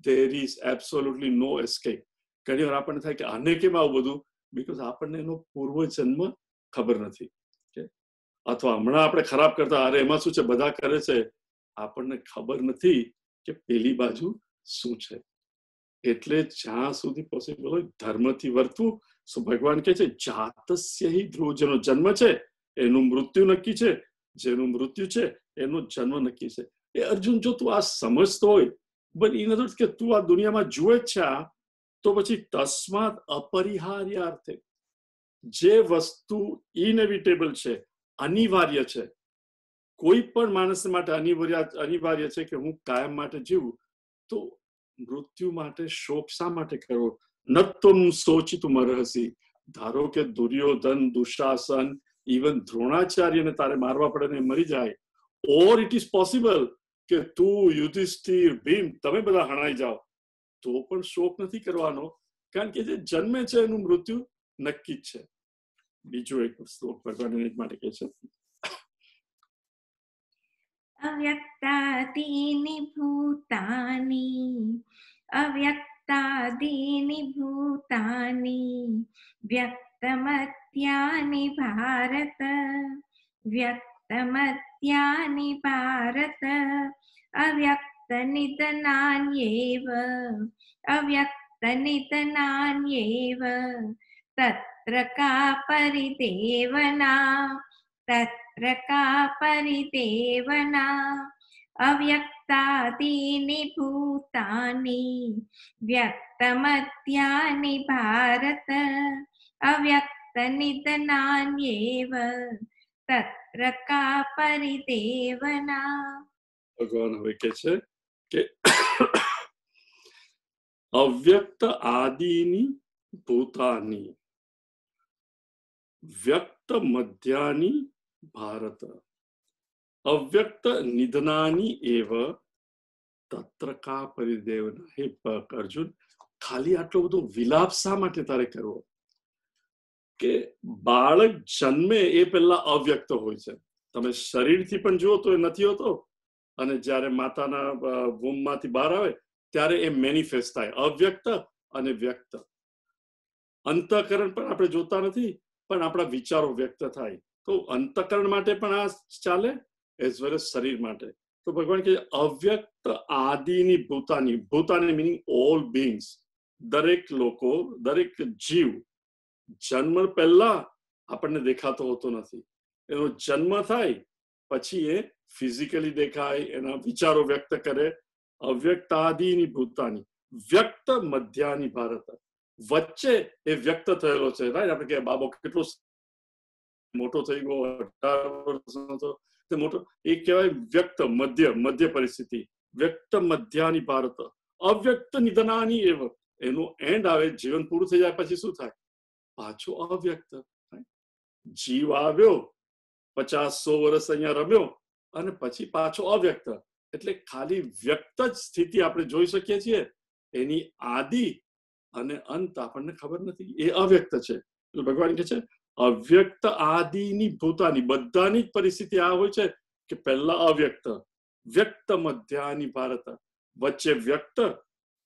There is absolutely no escape. ઘણી વાર આપણને થાય કે આને કેમ આવું બધું, બીકોઝ આપણને એનો પૂર્વજન્મ ખબર નથી, અથવા હમણાં આપણે ખરાબ કરતા, અરે એમાં શું છે, બધા કરે છે, આપણને ખબર નથી કે પેલી બાજુ શું છે. એટલે જ્યાં સુધી પોસિબલ હોય ધર્મથી વર્તવું. ભગવાન કહે છે જાતસ્ય હિ ધ્રુવ, જેનો જન્મ છે એનું મૃત્યુ નક્કી છે, જેનું મૃત્યુ છે એનો જન્મ નક્કી છે. એ અર્જુન, જો તું આ સમજતો હોય, બટ ઇન અધર કે તું આ દુનિયામાં જુએ જ છે, તો પછી તસ્માત અપરિહાર્યાર્થે, જે વસ્તુ ઇનેવિટેબલ છે, અનિવાર્ય છે, કોઈ પણ માણસ માટે અનિવાર્ય છે કે હું કાયમ માટે જીવું, તો મૃત્યુ માટે શોક શા માટે કરવો? નત્વમ સોચિતું અર્હસી. ધારો કે દુર્યોધન, દુશાસન, ઇવન દ્રોણાચાર્યને તારે મારવા પડે ને મરી જાય, ઓર ઇટ ઇઝ પોસિબલ કે તું, યુધિષ્ઠિર, ભીમ, તમે બધા હણાઈ જાઓ, તો પણ શોક નથી કરવાનો, કારણ કે જે જન્મે છે એનું મૃત્યુ નક્કી જ છે. બીજું એક શ્લોક ભગવાન માટે કહે છે, અવ્યક્તાદીનિ ભૂતાની વ્યક્તમત્યાનિ ભારત અવ્યક્તનિધનાન્યેવ તત્ર કા પરિદેવના અવ્યક્તાદીનિ ભૂતાની વ્યક્તમત્યાનિ ભારત અવ્યક્તનિધનાન્યેવ તત્ર કા પરિદેવના. ભગવાન હવે કે છે કે અવ્યક્ત આદિની ભૂતાની વ્યક્ત મધ્યાની ભારત અવ્યક્ત નિધનાની એવ તત્ર કા પરિદેવના. હે અર્જુન, ખાલી આટલો બધો વિલાપ શા માટે તારે કરવો? કે બાળક જન્મે એ પહેલા અવ્યક્ત હોય છે. તમે શરીરથી પણ જુઓ તો એ નથી હોતો, અને જ્યારે માતાના વૂમમાંથી બહાર આવે ત્યારે એ મેનિફેસ્ટ થાય, અવ્યક્ત અને વ્યક્ત. અંતઃકરણ પણ આપણે જોતા નથી, પણ આપણા વિચારો વ્યક્ત થાય. તો અંતઃકરણ માટે પણ આ ચાલે, એઝ વેલ એઝ શરીર માટે. તો ભગવાન કહે અવ્યક્ત આદિની ભૂતાની મીનિંગ ઓલ બીંગ્સ, દરેક લોકો, દરેક જીવ જન્મ પહેલા આપણને દેખાતો હોતો નથી. એનો જન્મ થાય પછી એ ફિઝિકલી દેખાય, એના વિચારો વ્યક્ત કરે. અવ્યક્ત આદિની ભૂતાની વ્યક્ત મધ્યાની ભારત, વચ્ચે એ વ્યક્ત થયેલો છે. રાઈટ, આપણે કે બાબો કેટલો મોટો થઈ ગયો, 18 વર્ષનો હતો તે મોટો, એ કહેવાય વ્યક્ત મધ્ય પરિસ્થિતિ. વ્યક્ત મધ્યાની ભારત અવ્યક્ત નિધનાની એવ. એનું એન્ડ આવે, જીવન પૂરું થઈ જાય પછી શું થાય? પાછો અવ્યક્ત. જીવ આવ્યો, 50-100 વર્ષ અહીંયા રમ્યો, અને પછી પાછો અવ્યક્ત. એટલે ખાલી વ્યક્ત જ સ્થિતિ આપણે જોઈ શકીએ છીએ. એની આદિ અને અંત આપણને ખબર નથી, એ અવ્યક્ત છે. એટલે ભગવાન કહે છે અવ્યક્ત આદિની ભૂતાની, બધાની જ પરિસ્થિતિ આ હોય છે કે પહેલા અવ્યક્ત, વ્યક્ત મધ્યાની ભારત, વચ્ચે વ્યક્ત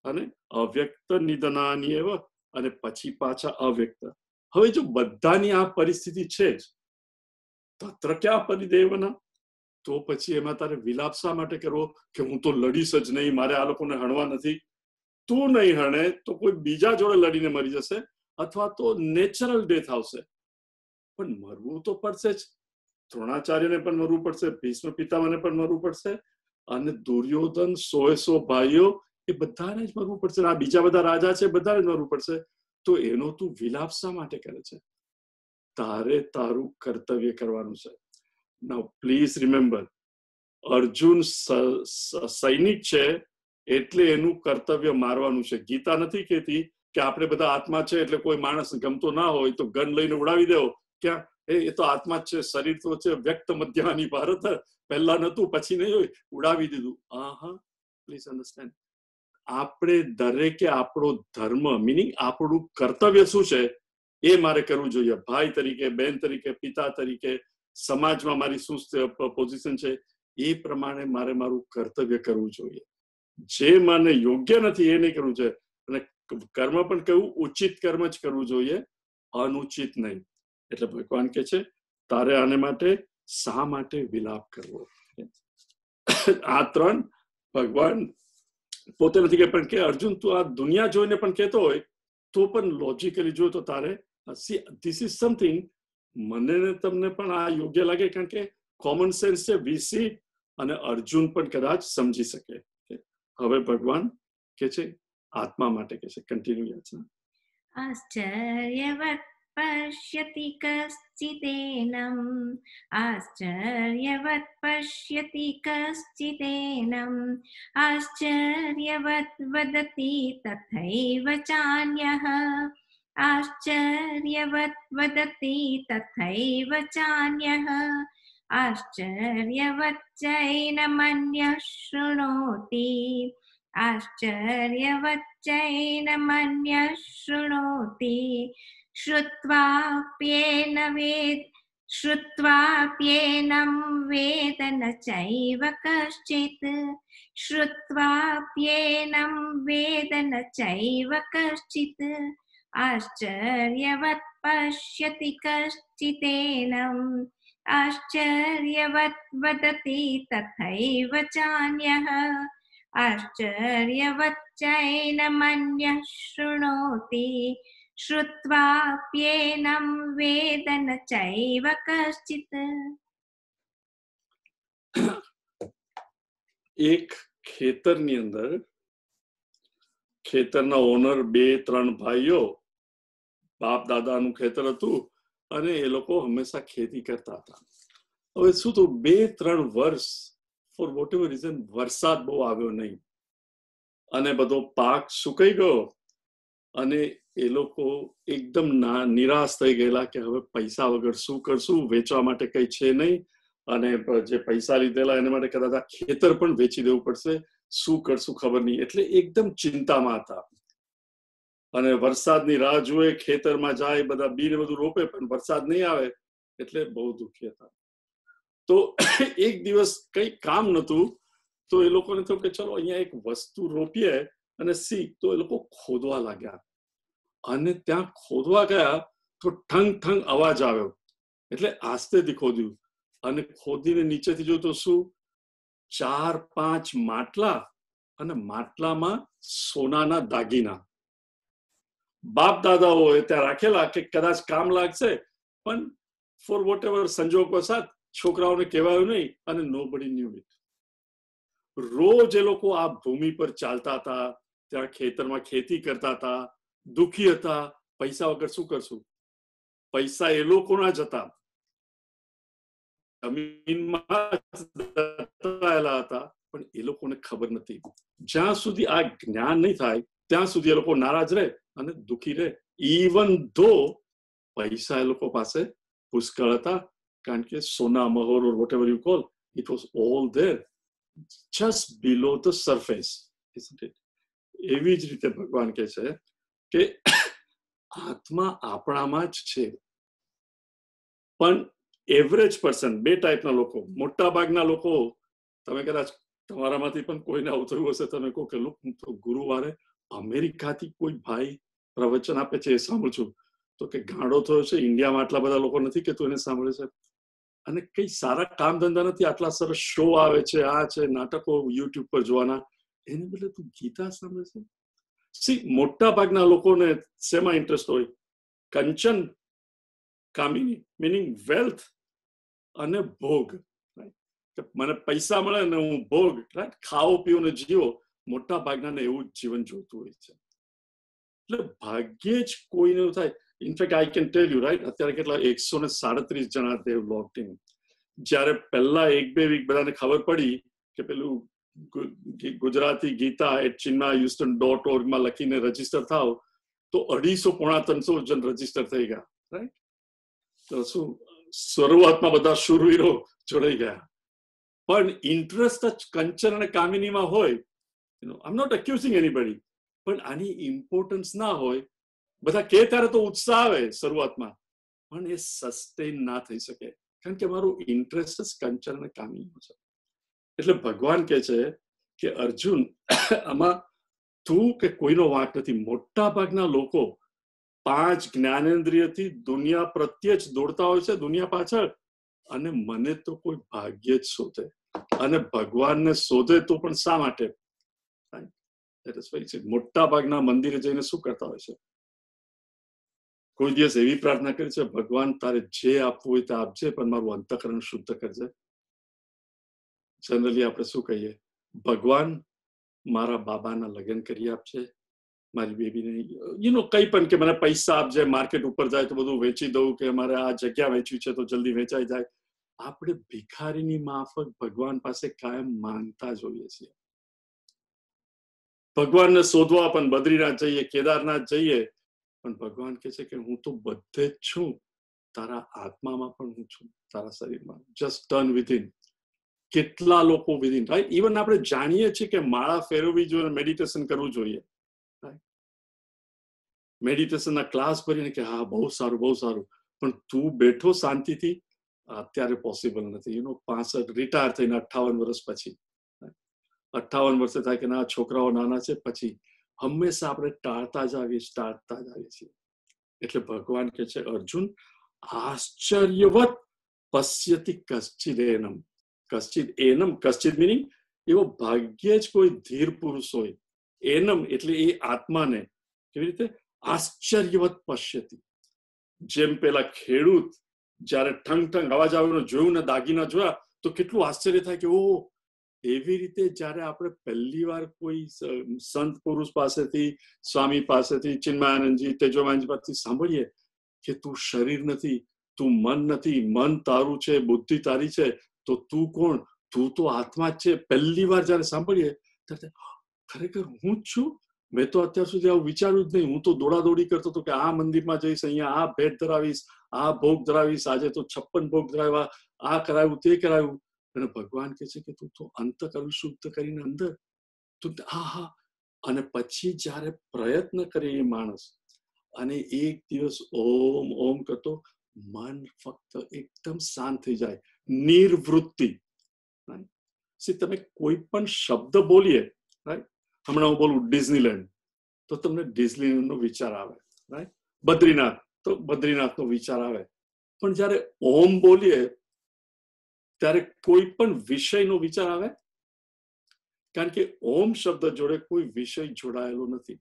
અને અવ્યક્ત નિધનાની એવ, અને પછી પાછા અવ્યક્ત. હવે જો બધાની આ પરિસ્થિતિ છે જ, તત્ર ક્યાં પરિદેવના, તો પછી એમાં તારે વિલાપ શા માટે કરવો કે હું તો લડીશ જ નહીં, મારે આ લોકોને હણવા નથી. તું નહીં હણે તો કોઈ બીજા જોડે લડીને મરી જશે, અથવા તો નેચરલ ડેથ આવશે. પણ મરવું તો પડશે જ. દ્રોણાચાર્યને પણ મરવું પડશે, ભીષ્મ પિતામહને પણ મરવું પડશે, અને દુર્યોધન 100 ભાઈઓ એ બધાને જ મરવું પડશે. આ બીજા બધા રાજા છે બધાને જ મરવું પડશે. તો એનો તું વિલાપ શા માટે કરે છે? તારે તારું કર્તવ્ય કરવાનું છે. નાઉ પ્લીઝ રિમેમ્બર, અર્જુન સૈનિક છે એટલે એનું કર્તવ્ય મારવાનું છે. ગીતા નથી કહેતી કે આપણે બધા આત્મા છે એટલે કોઈ માણસ ગમતો ના હોય તો ગન લઈને ઉડાવી દેવો. ક્યાં? એ તો આત્મા જ છે, શરીર તો છે વ્યક્ત મધ્યાની ભારત, પહેલા નતું પછી નહીં હોય, ઉડાવી દીધું. પ્લીઝ અન્ડરસ્ટેન્ડ, આપણે દરેકે આપણો ધર્મ, મિનિંગ આપણું કર્તવ્ય શું છે એ મારે કરવું જોઈએ. ભાઈ તરીકે, બહેન તરીકે, પિતા તરીકે, સમાજમાં મારી શું પોઝિશન છે એ પ્રમાણે મારે મારું કર્તવ્ય કરવું જોઈએ. જે મને યોગ્ય નથી એ નહીં કરવું છે. અને કર્મ પણ કેવું, ઉચિત કર્મ જ કરવું જોઈએ, અનુચિત નહીં. એટલે ભગવાન કે છે તારે આને માટે શા માટે વિલાપ કરવો? આ ત્રણ ભગવાન પોતે નથી કે, પણ કે અર્જુન તું આ દુનિયા જોઈને પણ કહેતો હોય તો પણ લોજિકલી જો તો તારે ધીસ ઇઝ સમથિંગ, મને તમને પણ આ યોગ્ય લાગે, કારણ કે કોમન સેન્સ છે. વીસી અને અર્જુન પણ કદાચ સમજી શકે. હવે ભગવાન કે છે આત્મા માટે કે છે, કન્ટિન્યુ યાચના. આશ્ચર્યવત પશ્યતિ કશ્ચિદેનમ, આશ્ચર્યવત પશ્યતિ કશ્ચિદેનમ, આશ્ચર્યવત વદતિ તથૈવ ચાન્યઃ, આશ્ચર્યવત વદતિ તથૈવ ચાન્યઃ, આશ્ચર્યવત ચૈનમન્યઃ શૃણોતિ, આશ્ચર્યવત ચૈનમન્યઃ શૃણોતિ, શ્રુત્વાપ્યેનં વેદ ન ચૈવ કશ્ચિત, શ્રુત્વાપ્યેનં વેદ ન ચૈવ કશ્ચિત, આશ્ચર્યવત પશ્યતિ કશ્ચિદેનમ, આશ્ચર્યવત વદતિ તથૈવ ચાન્યઃ, આશ્ચર્યવત ચૈનમન્યઃ શૃણોતિ, શ્રુત્વાપ્યેનં વેદ ન ચૈવ કશ્ચિત. એક ખેતરની અંદર ખેતરના ઓનર 2-3 ભાઈઓ, બાપ દાદાનું ખેતર હતું અને એ લોકો હંમેશા ખેતી કરતા હતા. હવે શું તો 2-3 વર્ષ ફોર વોટ એવર રીઝન વરસાદ બહુ આવ્યો નહીં અને બધો પાક સુકાઈ ગયો, અને એ લોકો એકદમ નિરાશ થઈ ગયેલા કે હવે પૈસા વગર શું કરશું, વેચવા માટે કઈ છે નહીં, અને જે પૈસા લીધેલા એના માટે કદાચ આ ખેતર પણ વેચી દેવું પડશે, શું કરશું ખબર નહીં. એટલે એકદમ ચિંતામાં હતા અને વરસાદની રાહ જુએ, ખેતરમાં જાય, બધા બીને બધું રોપે, પણ વરસાદ નહીં આવે એટલે બહુ દુઃખી હતા. તો એક દિવસ કઈ કામ નતું તો એ લોકોને થયું કે ચલો અહીંયા એક વસ્તુ રોપીએ અને સી. તો એ લોકો ખોદવા લાગ્યા, અને ત્યાં ખોદવા ગયા તો ઠંગ ઠંગ અવાજ આવ્યો. એટલે આસ્તેથી ખોદ્યું અને ખોદીને નીચેથી જોયું તો શું, 4-5 માટલા, અને માટલામાં સોનાના દાગીના. બાપ દાદાઓએ ત્યાં રાખેલા કે કદાચ કામ લાગશે, પણ ફોર વોટ એવર સંજોગો સાથ છોકરાઓને કહેવાયું નહીં, અને નોબડી ન્યુ ઇટ. રોજ એ લોકો આ ભૂમિ પર ચાલતા હતા, ત્યાં ખેતરમાં ખેતી કરતા હતા, દુઃખી હતા. પૈસા વગર શું કરશું? પૈસા એ લોકોના જ હતા, જમીનમાં દટાયેલા હતા, પણ એ લોકોને ખબર નથી. જ્યાં સુધી આ જ્ઞાન નહીં થાય ત્યાં સુધી એ લોકો નારાજ રહે અને દુઃખી રહે. ઇવન ધો પૈસા એ લોકો પાસે પુષ્કળ હતા, કારણ કે સોના મહોર or whatever you call, it was all there just below the surface, isn't it? એવી જ રીતે ભગવાન કહે છે કે આત્મા આપણામાં જ છે, પણ એવરેજ પર્સન, બે ટાઈપના લોકો, મોટા ભાગના લોકો, તમે કદાચ તમારામાંથી પણ કોઈને આવતું હશે, તમે કહો કે લુક, હું તો ગુરુવારે અમેરિકાથી કોઈ ભાઈ પ્રવચન આપે છે એ સાંભળું છું, તો કે ગાંડો થયો છે, ઇન્ડિયામાં આટલા બધા લોકો નથી કે તું એને સાંભળે છે, અને કઈ સારા કામ ધંધા નથી, આટલા સરસ શો આવે છે, આ છે, નાટકો યુટ્યુબ પર જોવાના, એને બદલે તું ગીતા સાંભળે છે. સી, મોટા ભાગના લોકોને શેમાં ઇન્ટરેસ્ટ હોય? કંચન કામિની, મિનિંગ વેલ્થ અને ભોગ. મને પૈસા મળે ને હું ભોગ, રાઈટ, ખાઓ પીઓ ને જીવો. મોટા ભાગના એવું જ જીવન જોતું હોય છે. એટલે ભાગ્યે જ કોઈને એવું થાય. In fact I can tell you, right, અત્યારે કેટલા 137 જણા દેવ લોગ્ડ ઇન. જ્યારે પહેલા 1-2 વીક બધાને ખબર પડી કે પેલું ગુજરાતી ગીતા @chinmayhouston.org માં લખીને રજીસ્ટર થાવ, તો 250-300 જણ રજીસ્ટર થઈ ગયા, રાઈટ. તો શું શરૂઆતમાં બધા શૂરવીરો જોડાઈ ગયા, પણ ઇન્ટરેસ્ટ જ કંચન અને કામિનીમાં હોય, આઈ એમ નોટ અક્યુઝિંગ એનીબડી, પણ આની ઇમ્પોર્ટન્સ ના હોય. બધા કે ત્યારે તો ઉત્સાહ આવે શરૂઆતમાં, પણ એ સસ્ટેન ના થઈ શકે, કારણ કે મારું ઇન્ટરેસ્ટ જ કંચન અને કામિનીમાં છે. એટલે ભગવાન કે છે કે અર્જુન, આમાં તું કે કોઈનો વાંક નથી. મોટા ભાગના લોકો 5 જ્ઞાનેન્દ્રિયથી દુનિયા પ્રત્યે જ દોડતા હોય છે, દુનિયા પાછળ, અને મને તો કોઈ ભાગ્ય જ શોધે, અને ભગવાનને શોધે તો પણ શા માટે? મોટા ભાગના મંદિરે જઈને શું કરતા હોય છે? કોઈ દિવસ એવી પ્રાર્થના કરી છે, ભગવાન તારે જે આપવું હોય તે આપજે, પણ મારું અંતઃકરણ શુદ્ધ કરજે? જનરલી આપણે શું કહીએ? ભગવાન મારા બાબાના લગ્ન કરી આપશે, મારી બેબીને કઈ પણ, કે મને પૈસા આપજે, માર્કેટ ઉપર જાય તો બધું વેચી દઉં, કે મારે આ જગ્યા વેચવી છે તો જલ્દી વેચાઈ જાય. આપણે ભિખારીની માફક ભગવાન પાસે કાયમ માંગતા જોઈએ છીએ. ભગવાનને શોધવા પણ બદ્રીનાથ જઈએ, કેદારનાથ જઈએ, પણ ભગવાન કહે છે કે હું તો બધે જ છું, તારા આત્મામાં પણ હું છું, તારા શરીરમાં. Just turn within. કેટલા લોકો વિધિન, રાઈટ? ઇવન આપણે જાણીએ છીએ કે માળા ફેરવવી જોઈએ, મેડિટેશન કરવું જોઈએ, મેડિટેશનના ક્લાસ ભરીને કે હા બહુ સારું બહુ સારું, પણ તું બેઠો શાંતિથી, અત્યારે પોસિબલ નથી. 65 રિટાયર થઈને 58 વર્ષ પછી, 58 વર્ષે થાય કે ના છોકરાઓ નાના છે, પછી હંમેશા આપણે ટાળતા જ આવીએ છીએ. એટલે ભગવાન કે છે અર્જુન, આશ્ચર્યવત પશ્યતિ કશ્ચિદ એનમ. કશ્ચિદ એનમ, કશ્ચિદ મિનિંગ એવો ભાગ્યે જ કોઈ ધીર પુરુષ હોય. એનમ એટલે એ આત્માને કેવી રીતે આશ્ચર્યવત પશ્યતિ. જેમ પેલા ખેડૂત જયારે ઠંગ ઠંગ અવાજ આવેલો જોયું ને દાગીના જોયા તો કેટલું આશ્ચર્ય થાય કે ઓહ, એવી રીતે જયારે આપણે પહેલી વાર કોઈ સંત પુરુષ પાસેથી, સ્વામી પાસેથી, ચિન્મયાનંદજી, તેજોમાનજી પાસેથી સાંભળીએ કે તું શરીર નથી, તું મન નથી, મન તારું છે, બુદ્ધિ તારી છે, તો તું કોણ? તું તો આત્મા જ છે. પહેલી વાર જયારે સાંભળીએ ત્યારે ખરેખર હું જ છું? મેં તો અત્યાર સુધી આવું વિચાર્યું જ નહીં. હું તો દોડાદોડી કરતો હતો કે આ મંદિરમાં જઈશ, અહીંયા આ ભેટ ધરાવીશ, આ ભોગ ધરાવીશ, આજે તો 56 ભોગ ધરાવ્યા, આ કરાવ્યું તે કરાવ્યું. અને ભગવાન કહે છે કે તું તો અંતઃકરણ શુદ્ધ કરીને અંદર તું હા. અને પછી જયારે પ્રયત્ન કરે એ માણસ, અને એક દિવસ ઓમ ઓમ કરતો, મન ફક્ત એકદમ શાંત થઈ જાય, નિર્વૃત્તિ. તમે કોઈ પણ શબ્દ બોલીએ, રાઈટ? હમણાં હું બોલું ડિઝનીલેન્ડ, તો તમને ડિઝનીલેન્ડ નો વિચાર આવે, રાઈટ? બદ્રીનાથ, તો બદ્રીનાથ નો વિચાર આવે. પણ જયારે ઓમ બોલીએ ત્યારે કોઈ પણ વિષયનો વિચાર આવે, કારણ કે ઓમ શબ્દ જોડે કોઈ વિષય જોડાયેલો નથી.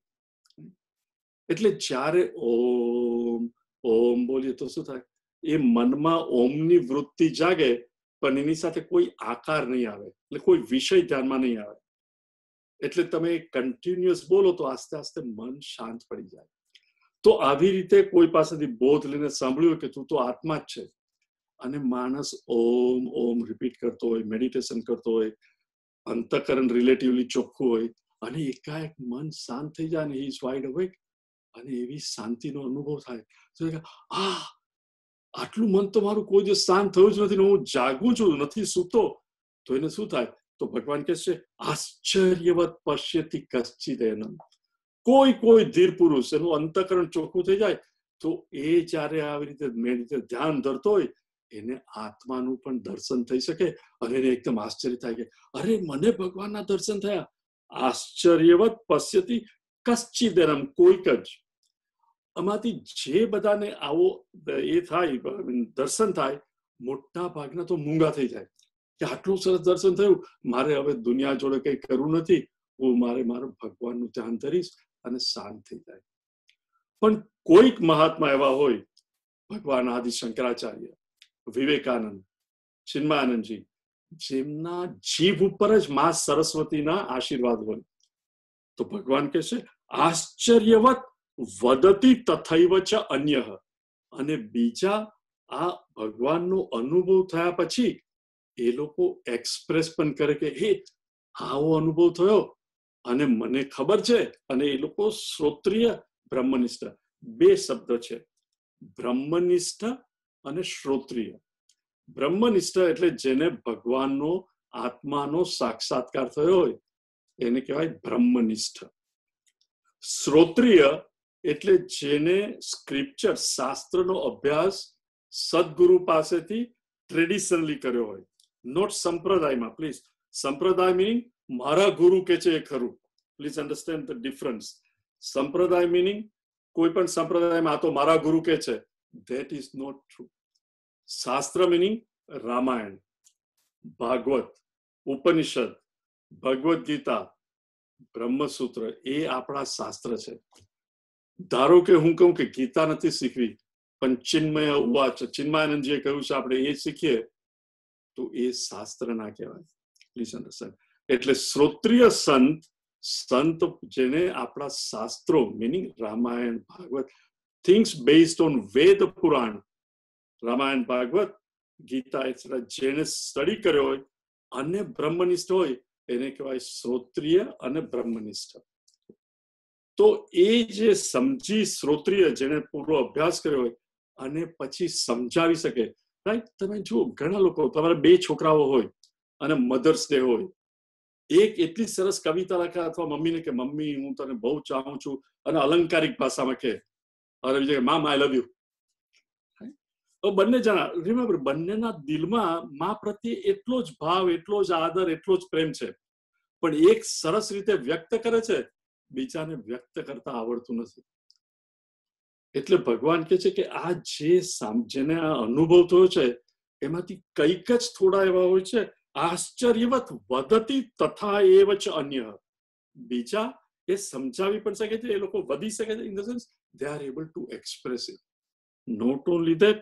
એટલે જ્યારે ઓમ ઓમ બોલીએ તો શું થાય? એ મનમાં ઓમની વૃત્તિ જાગે, પણ એની સાથે કોઈ આકાર નહીં આવે, એટલે કોઈ વિષય ધ્યાનમાં નહીં આવે. એટલે તમે કન્ટિન્યુઅસ બોલો તો આસ્તે આસ્તે મન શાંત પડી જાય. તો આવી રીતે કોઈ પાસેથી બોધ લઈને સાંભળ્યું કે તું તો આત્મા જ છે, અને માણસ ઓમ ઓમ રિપીટ કરતો હોય, મેડિટેશન કરતો હોય, અંતઃકરણ રિલેટિવલી ચોખ્ખું હોય, અને એકાએક મન શાંત થઈ જાય ને, હી ઇઝ વાઇડ અવેક, અને એવી શાંતિનો અનુભવ થાય. આટલું મન તો મારું કોઈ દિવસ શાંત થયું જ નથી, હું જાગું છું, નથી સૂતો. તો એને શું થાય? તો ભગવાન કહે છે આશ્ચર્યવત પશ્યતિ કશ્ચિદ એનમ. કોઈ ધીર પુરુષ એનું અંતકરણ ચોખ્ખું થઈ જાય તો એ જ્યારે આવી રીતે મેં રીતે ધ્યાન ધરતો હોય એને આત્માનું પણ દર્શન થઈ શકે અને એને એકદમ આશ્ચર્ય થાય કે અરે મને ભગવાનના દર્શન થયા. આશ્ચર્યવત પશ્યતિ કશ્ચિદનમ, કોઈક જ. આમાંથી જે બધાને આવો એ થાય દર્શન થાય મોટા ભાગના તો મૂંગા થઈ જાય કે આટલું સરસ દર્શન થયું, મારે હવે દુનિયા જોડે કઈ કરવું નથી, હું મારું ભગવાનનું ધ્યાન ધરીશ અને શાંત થઈ જાય. પણ કોઈક મહાત્મા એવા હોય, ભગવાન આદિ શંકરાચાર્ય, વિવેકાનંદ, ચિન્મયાનંદજી, જેમના જીભ ઉપર જ માં સરસ્વતીના આશીર્વાદ હોય, તો ભગવાન કહે છે આશ્ચર્યવત વદતી તથૈવ ચ અન્યઃ. અને બીજા આ ભગવાનનો અનુભવ થયા પછી એ લોકો એક્સપ્રેસ પણ કરે કે હે આવો અનુભવ થયો અને મને ખબર છે. અને એ લોકો શ્રોત્રિય બ્રહ્મનિષ્ઠ, બે શબ્દ છે, બ્રહ્મનિષ્ઠ અને શ્રોત્રિય. બ્રહ્મનિષ્ઠ એટલે જેને ભગવાનનો આત્માનો સાક્ષાત્કાર થયો હોય એને કહેવાય બ્રહ્મનિષ્ઠ. શ્રોત્રિય એટલે જેને સ્ક્રિપ્ચર શાસ્ત્રનો અભ્યાસ સદગુરુ પાસેથી ટ્રેડિશનલી કર્યો હોય, નોટ સંપ્રદાયમાં. પ્લીઝ, સંપ્રદાય મિનિંગ મારા ગુરુ કે છે એ ખરું. Please understand the difference. સંપ્રદાય મિનિંગ કોઈ પણ સંપ્રદાયમાં આ તો મારા ગુરુ કે છે, ધેટ ઇઝ નોટ ટ્રુ. શાસ્ત્ર મિનિંગ રામાયણ, ભાગવત, ઉપનિષદ, ભગવદ ગીતા, બ્રહ્મસૂત્ર, એ આપણા શાસ્ત્ર છે. ધારો કે હું કહું કે ગીતા નથી શીખવી પણ ચિન્મય ઉવાચ, ચિન્મયાનંદજીએ કહ્યું છે આપણે એ શીખીએ, તો એ શાસ્ત્ર ના કહેવાય. Please understand. એટલે શ્રોત્રિય સંત જેને આપણા શાસ્ત્રો meaning Ramayana, Bhagavat, things based on Veda Purana, Ramayana, Bhagavat, Gita etcetera, જેને સ્ટડી કર્યો હોય અને બ્રહ્મનિષ્ઠ હોય એને કહેવાય શ્રોત્રિય અને બ્રહ્મનિષ્ઠ. તો એ જે સમજી શ્રોત્રિય જેને પૂરો અભ્યાસ કર્યો હોય અને પછી સમજાવી શકે, રાઈટ? તમે જુઓ ઘણા લોકો, તમારા બે છોકરાઓ હોય અને મધર્સ ડે હોય, એક એટલી સરસ કવિતા લખે અથવા મમ્મીને કે મમ્મી હું તને બહુ ચાહું છું અને અલંકારિક ભાષામાં કહે, અને બીજા કે મામ આઈ લવ યુ. બંને જણા રિમેમ્બર, બંનેના દિલમાં મા પ્રત્યે એટલો જ ભાવ, એટલો જ આદર, એટલો જ પ્રેમ છે, પણ એક સરસ રીતે વ્યક્ત કરે છે, બીજાને વ્યક્ત કરતા આવડતું નથી. એટલે ભગવાન કહે છે કે આ જેને આ અનુભવ થયો છે એમાંથી કંઈક જ થોડા એવા હોય છે આશ્ચર્યવત વદતી તથા એવ ચ અન્ય. બીજા એ સમજાવી પણ શકે છે, એ લોકો વધી શકે છે, in the sense they are able to express it. Not only that,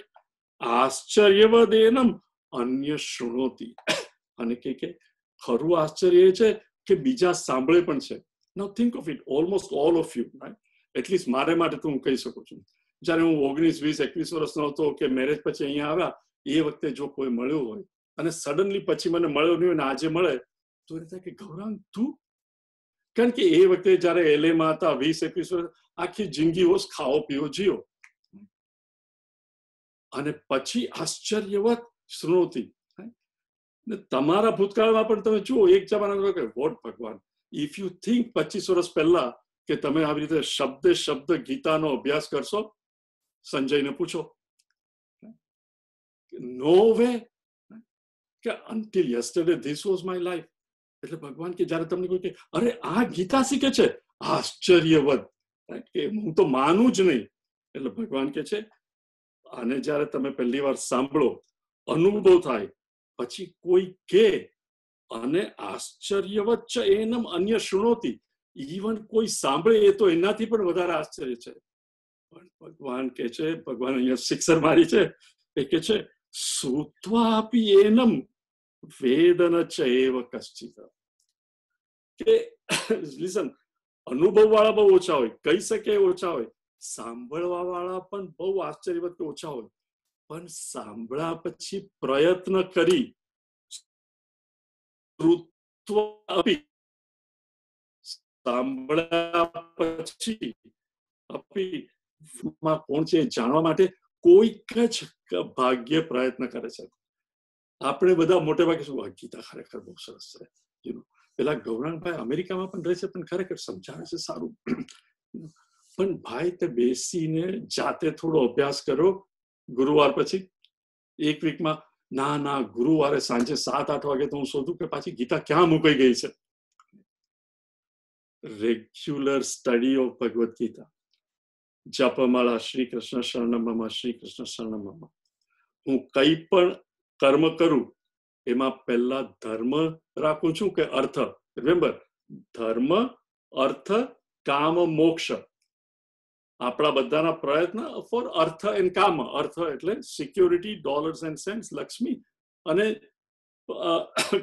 આશ્ચર્યવદ એનમ અન્ય શૃણોતી. અને કે ખરું આશ્ચર્ય એ છે કે બીજા સાંભળે પણ છે. Now think of it, almost all of you, right? At least મારે માટે તો હું કહી શકું છું, જ્યારે હું 19, 20, 21 વર્ષનો હતો કે મેરેજ પછી અહીંયા આવ્યા, એ વખતે જો કોઈ મળ્યો હોય અને સડનલી પછી મને મળ્યો નહીં અને આજે મળે તો એ થાય કે ગૌરાંગ તું, કારણ કે એ વખતે જયારે એલએમાં હતા 20, 21 વર્ષ, આખી જિંદગી હોશ ખાઓ પીઓ જીઓ, અને પછી આશ્ચર્યવત શૃણોતી. તમારા ભૂતકાળમાં પણ તમે જુઓ, એક જમાના કે વોટ ભગવાન, ઇફ યુ થિંક 25 વર્ષ પહેલા કે તમે આવી રીતે શબ્દ ગીતાનો અભ્યાસ કરશો, સંજયને પૂછો, નો વે, કે until yesterday this was my life. એટલે ભગવાન કે જયારે તમને કોઈ કે અરે આ ગીતા શીખે છે, આશ્ચર્યવત, કે હું તો માનું જ નહીં. એટલે ભગવાન કે છે આને જયારે તમે પહેલી વાર સાંભળો, અનુભવ થાય, પછી કોઈ કે અને આશ્ચર્યવત છે એનમ અન્ય શૃણોતી, ઇવન કોઈ સાંભળે એ તો એનાથી પણ વધારે આશ્ચર્ય છે. પણ ભગવાન કે છે, ભગવાન અહીંયા શિક્ષર મારી છે, એ કે છે શ્રુત્વા આપી એનમ વેદન છે એવ કશ્ચિત. કે લિસન, અનુભવ વાળા બહુ ઓછા હોય, કહી શકે ઓછા હોય, સાંભળવા વાળા પણ બહુ આશ્ચર્યવત કે ઓછા હોય, પણ સાંભળ્યા પછી પ્રયત્ન કરી સાંભળ્યા પછી કોણ છે જાણવા માટે કોઈક જ ભાગ્ય પ્રયત્ન કરે છે. આપણે બધા મોટે ભાગે શું, ગીતા ખરેખર બહુ સરસ છે, પેલા ગૌરાંગભાઈ અમેરિકામાં પણ રહે છે પણ ખરેખર સમજાવે છે સારું, પણ ભાઈ તે બેસીને જાતે થોડો અભ્યાસ કરો ગુરુવાર પછી એક વીકમાં. ના ના, ગુરુવારે સાંજે 7-8 વાગે તો હું શોધું કે પાછી ગીતા ક્યાં મુકાઈ ગઈ છે. Regular study of Bhagavad Gita. જપમાળા શ્રી કૃષ્ણ શરણમ મમ, શ્રી કૃષ્ણ શરણમ મમ. હું કઈ પણ કર્મ કરું એમાં પહેલા ધર્મ રાખું છું કે અર્થ. રિમેમ્બર, ધર્મ, અર્થ, કામ, મોક્ષ. આપણા બધાના પ્રયત્ન ફોર અર્થ એન્ડ કામ. અર્થ એટલે security, dollars and saints, Lakshmi, અને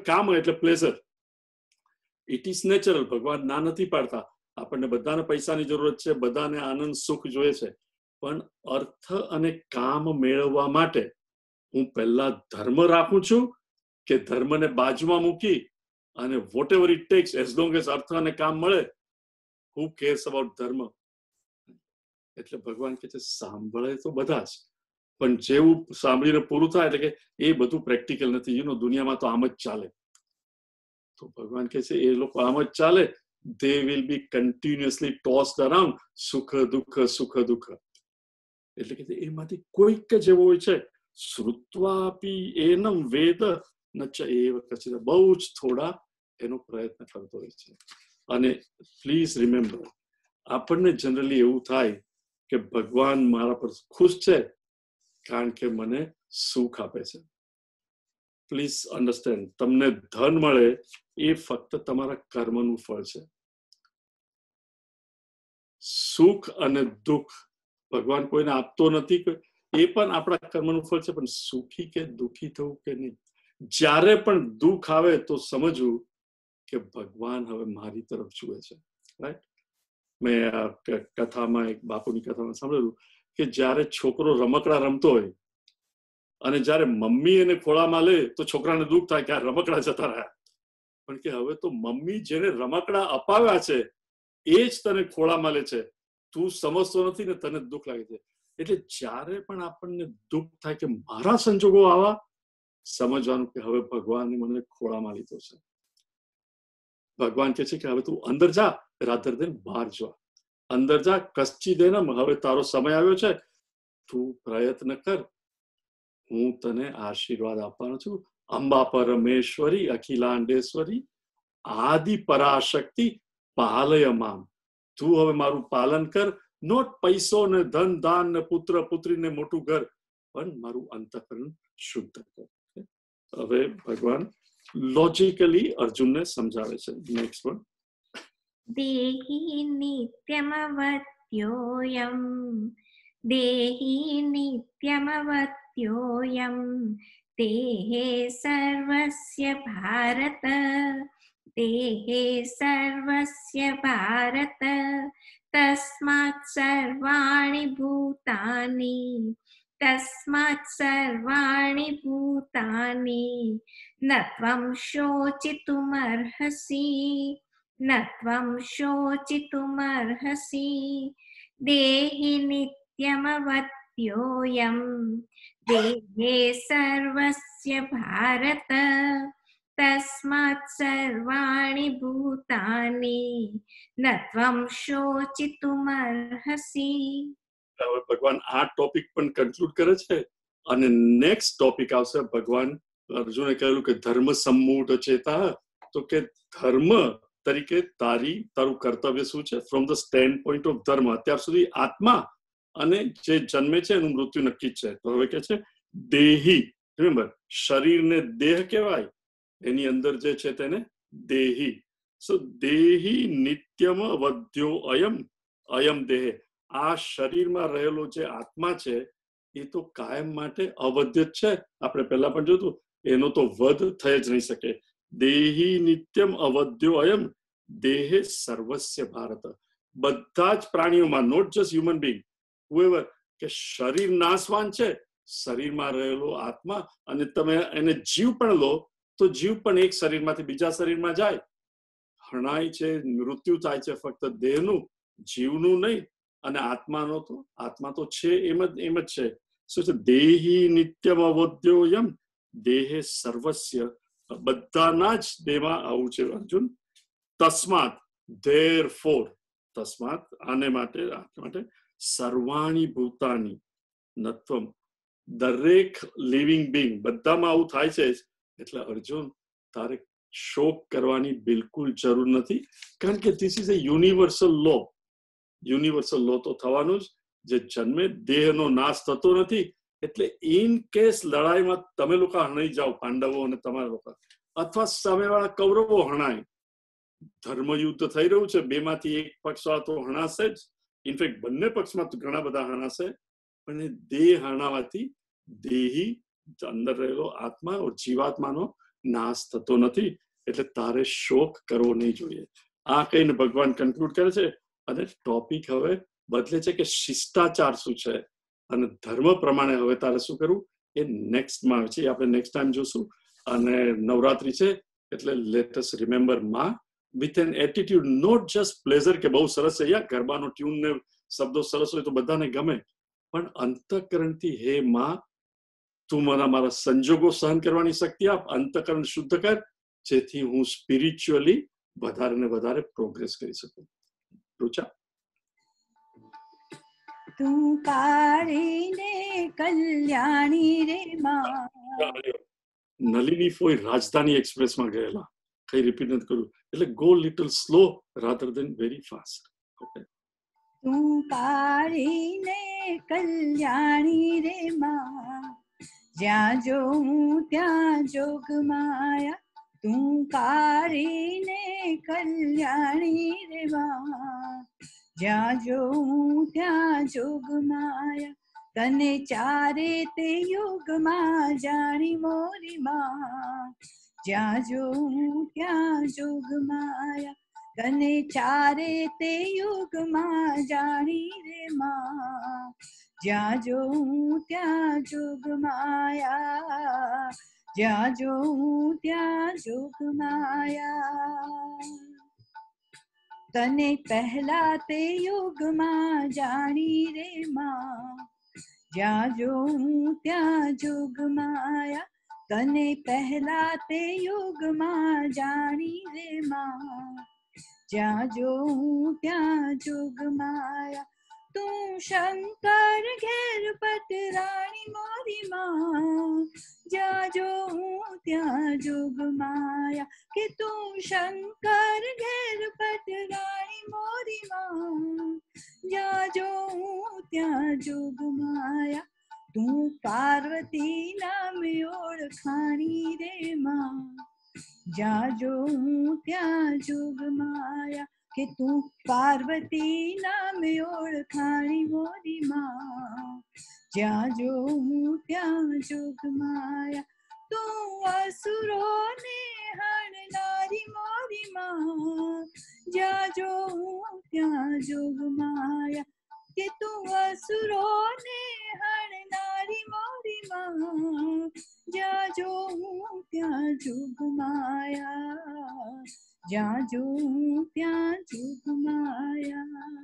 કામ એટલે પ્લેઝર. It is natural. ભગવાન ના નથી પાડતા. આપણને બધાને પૈસાની જરૂરત છે, બધાને આનંદ સુખ જોઈએ છે, પણ અર્થ અને કામ મેળવવા માટે હું પહેલા ધર્મ રાખું છું કે ધર્મને બાજુમાં મૂકી અને whatever it takes, as long as અર્થ અને કામ મળે, હુ કેર્સ અબાઉટ ધર્મ. એટલે ભગવાન કે છે સાંભળે તો બધા જ, પણ જેવું સાંભળીને પૂરું થાય એટલે કે એ બધું પ્રેક્ટિકલ નથી. દુનિયામાં તો આમ જ ચાલે. તો ભગવાન કે છે એ લોકો આમ જ ચાલે. they will be continuously tossed around, સુખ દુઃખ સુખ દુઃખ. એટલે કે એમાંથી કોઈક જ એવો હોય છે, શ્રુત્વાપી એનમ વેદ નચ એવ કચિત, બહુ જ થોડા એનો પ્રયત્ન કરતો હોય છે. અને પ્લીઝ રિમેમ્બર, આપણને જનરલી એવું થાય કે ભગવાન મારા પર ખુશ છે કારણ કે મને સુખ આપે છે. પ્લીઝ અન્ડરસ્ટેન્ડ, તમને ધન મળે એ ફક્ત તમારા કર્મનું ફળ છે. સુખ અને દુઃખ ભગવાન કોઈને આપતો નથી, એ પણ આપણા કર્મનું ફળ છે. પણ સુખી કે દુઃખી થવું કે નહીં, જ્યારે પણ દુઃખ આવે તો સમજવું કે ભગવાન હવે મારી તરફ જુએ છે. રાઈટ? મેં કથામાં, એક બાપુની કથામાં સાંભળેલું કે જ્યારે છોકરો રમકડા રમતો હોય અને જ્યારે મમ્મી એને ખોળામાં લે તો છોકરાને દુઃખ થાય કે આ રમકડા જતા રહ્યા. પણ કે હવે તો મમ્મી જેને રમકડા અપાવ્યા છે એ જ તને ખોળામાં લે છે, તું સમજતો નથી ને તને દુઃખ લાગે છે. એટલે જ્યારે પણ આપણને દુઃખ થાય કે મારા સંજોગો આવા, સમજવાનું કે હવે ભગવાને મને ખોળામાં લીધો છે. ભગવાન કહે છે કે હવે તું અંદર જા, રાધર દેન બહાર જા. અંદર જા, કશ્ચી દેનમ, હવે તારો સમય આવ્યો છે, તું પ્રયત્ન કર, હું તને આશીર્વાદ આપવાનો છું. અંબા પરમેશ્વરી અખિલાંડેશ્વરી આદિ પરાશક્તિ પાલય મામ. તું હવે મારું પાલન કર. નોટ પૈસો ને ધન દાન ને પુત્ર પુત્રી ને મોટું ઘર, પણ મારું અંતઃકરણ શુદ્ધ કર. હવે ભગવાન લોજિકલી અર્જુનને સમજાવે છે. Next one. દેહી નિત્યમવત્યોયમ, દેહી નિત્યમવત્યોયમ, દેહે સર્વસ્ય ભારત, દેહે સર્વસ્ય ભારત, તસ્માत् સર્વાણિ ભૂતાનિ, તસ્માत् સર્વાણિ ભૂતાનિ ન ત્વં શોચિતુમર્હસી, ન ત્વં શોચિતુમર્હસી. દેહિ નિત્યમવત્યોયમ, દેહે સર્વસ્ય ભારત, તસ્માत् સર્વાણિ ભૂતાનિ ન ત્વં શોચિતુમર્હસી. હવે ભગવાન આ ટોપિક પણ કન્ક્લુડ કરે છે અને નેક્સ્ટ ટોપિક આવશે. ભગવાન અર્જુને કહેલું કે ધર્મ સમ્મૂઢ ચેતા, તો કે ધર્મ તરીકે તારું કર્તવ્ય શું છે from the stand point of ધર્મ. અત્યાર સુધી આત્મા અને જે જન્મે છે એનું મૃત્યુ નક્કી છે. તો હવે કે છે દેહી. રિમેમ્બર, શરીરને દેહ કહેવાય, એની અંદર જે છે તેને દેહી. સો દેહી નિત્યમ વધ્યો અયમ, અયમ દેહ. આ શરીરમાં રહેલો જે આત્મા છે એ તો કાયમ માટે અવધ્ય જ છે. આપણે પહેલા પણ જોયું, એનો તો વધ થઈ જ નહીં શકે. દેહી નિત્યમ અવધ્યો અયમ, દેહે સર્વસ્ય ભારત. બધા જ પ્રાણીઓમાં, નોટ જસ્ટ હ્યુમન બીંગ, હુએવર, કે શરીર નાશવાન છે, શરીરમાં રહેલો આત્મા, અને તમે એને જીવ પણ લો તો જીવ પણ એક શરીરમાંથી બીજા શરીરમાં જાય, હણાય છે, મૃત્યુ થાય છે, ફક્ત દેહનું, જીવનું નહીં. અને આત્મા તો છે એમ જ છે. શું છે? દેહી નિત્યમ અવધ્યોયમ, દેહે સર્વસ્ય. બધાના જ દેહમાં આવું છે અર્જુન. તસ્માત, ધેરફોર, તસ્માત આને માટે સર્વાણી ભૂતાની નત્વમ, દરેક લિવિંગ બિંગ બધામાં આવું થાય છે. એટલે અર્જુન તારે શોક કરવાની બિલકુલ જરૂર નથી, કારણ કે this is a universal law. Universal law તો થવાનું જ, જે જન્મે દેહનો નાશ થતો નથી. એટલે ઇન કેસ લડાઈમાં તમે લોકો હણાઈ જાઓ, પાંડવો અને તમારા લોકો, અથવા સામેવાળા કૌરવો હણાય, ધર્મયુદ્ધ થઈ રહ્યું છે, બેમાંથી એક પક્ષવાળા તો હણાશે જ, ઇનફેક્ટ બંને પક્ષમાં ઘણા બધા હણાશે, પણ એ દેહ હણાવાથી દેહી અંદર રહેલો આત્મા જીવાત્માનો નાશ થતો નથી. એટલે તારે શોક કરવો નહીં જોઈએ. આ કહીને ભગવાન કન્ક્લુડ કરે છે અને ટોપિક હવે બદલે છે કે શિષ્ટાચાર શું છે અને ધર્મ પ્રમાણે હવે તારે શું કરવું એ નેક્સ્ટમાં આવે છે. આપણે નેક્સ્ટ ટાઈમ જોશું. અને નવરાત્રી છે એટલે લેટ અસ રિમેમ્બર માં with an attitude, not just pleasure કે બહુ સરસ છે, યા ગરબાનો ટ્યુન ને શબ્દો સરસ હોય તો બધાને ગમે, પણ અંતઃકરણથી હે માં તું મને મારા સંજોગો સહન કરવાની શક્તિ આપ, અંતઃકરણ શુદ્ધ કર, જેથી હું સ્પિરિચ્યુઅલી વધારે ને વધારે પ્રોગ્રેસ કરી શકું. રૂચા, તું કાળી ને કલ્યાણી રે માં. નલિની ફોઈ રાજધાની એક્સપ્રેસમાં ગયેલા, કઈ રિપીટ નથી કર્યું, એટલે ગો લિટલ સ્લો રાધર દેન વેરી ફાસ્ટ. ઓકે, તું કાળી ને કલ્યાણી રે માં, જ્યાં જોઉં ત્યાં જોગ માયા. તું કાળી ને કલ્યાણી રે માં, જ્યાં જોઉં ત્યાં જોગ માયા. તને ચારે તે યુગમાં જાણી મોરી માં, જ્યાં જોઉં ત્યાં જોગ માયા. તને ચારે તે યુગમાં જાણી રે માં, જ્યાં જોઉં ત્યાં જોગ માયા. જ્યાં જોઉં ત્યાં જોગ માયા. તને પહેલા તે યુગમાં જાણી રે માં, જ્યાં જોઉં ત્યાં જોગ માયા. તને પહેલા તે યુગમાં જાણી રે માં, જ્યાં જોઉં ત્યાં જોગ માયા. તું શંકર ઘેર પટરાણી મોરી માં, જ્યાં જોઉં ત્યાં જોગ માયા. કે તું શંકર ઘેર પટરાણી મોરી માં, જ્યાં જોઉં ત્યાં જોગ માયા. તું પાર્વતી નામે ઓળખાણી રે માં, જ્યાં જોઉં ત્યાં જોગ માયા. કે તું પાર્વતી નામે ઓળખાણી મોરી માં, જ્યાં જોઉં ત્યાં જોગ માયા. તું અસુરોને હણનારી મોરી માં, જ્યાં જોઉં ત્યાં જોગ માયા. કે તું અસુરોને હણનારી મોરી માં, જ્યાં જોઉં ત્યાં જોગ માયા. જ્યાં જોઉં ત્યાં જોગ માયા.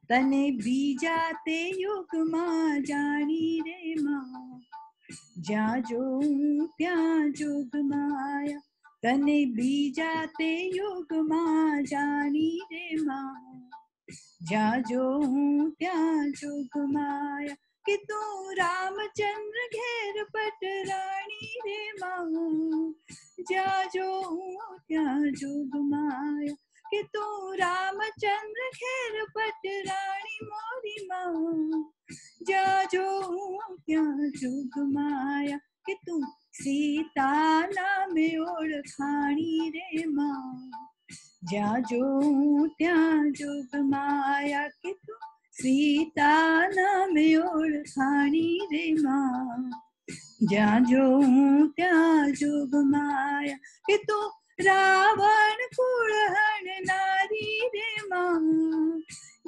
તને બીજા તે યુગમાં જાણી રે માં, જ્યાં જોઉં ત્યાં જોગ માયા. તને બીજા તે યુગમાં જાણી રે માં, જ્યાં જોઉં ત્યાં જોગ માયા. કે તું રામચંદ્ર ઘેર પટરાણી રે માં, જ્યાં જોઉં ત્યાં જોગ માયા. કે તું રામચંદ્ર ઘેર પટરાણી મોરી માં, જ્યાં જોઉં ત્યાં જોગ માયા. કે તું સીતા નામે ઓળખાણી રે માં, જ્યાં જોઉં ત્યાં જોગ માયા. કે તું સીતા નામે ઓળખાણી રે માં, જ્યાં જોઉં ત્યાં જોગ માયા. કે તું રાવણ કુળ હણનારી રે માં,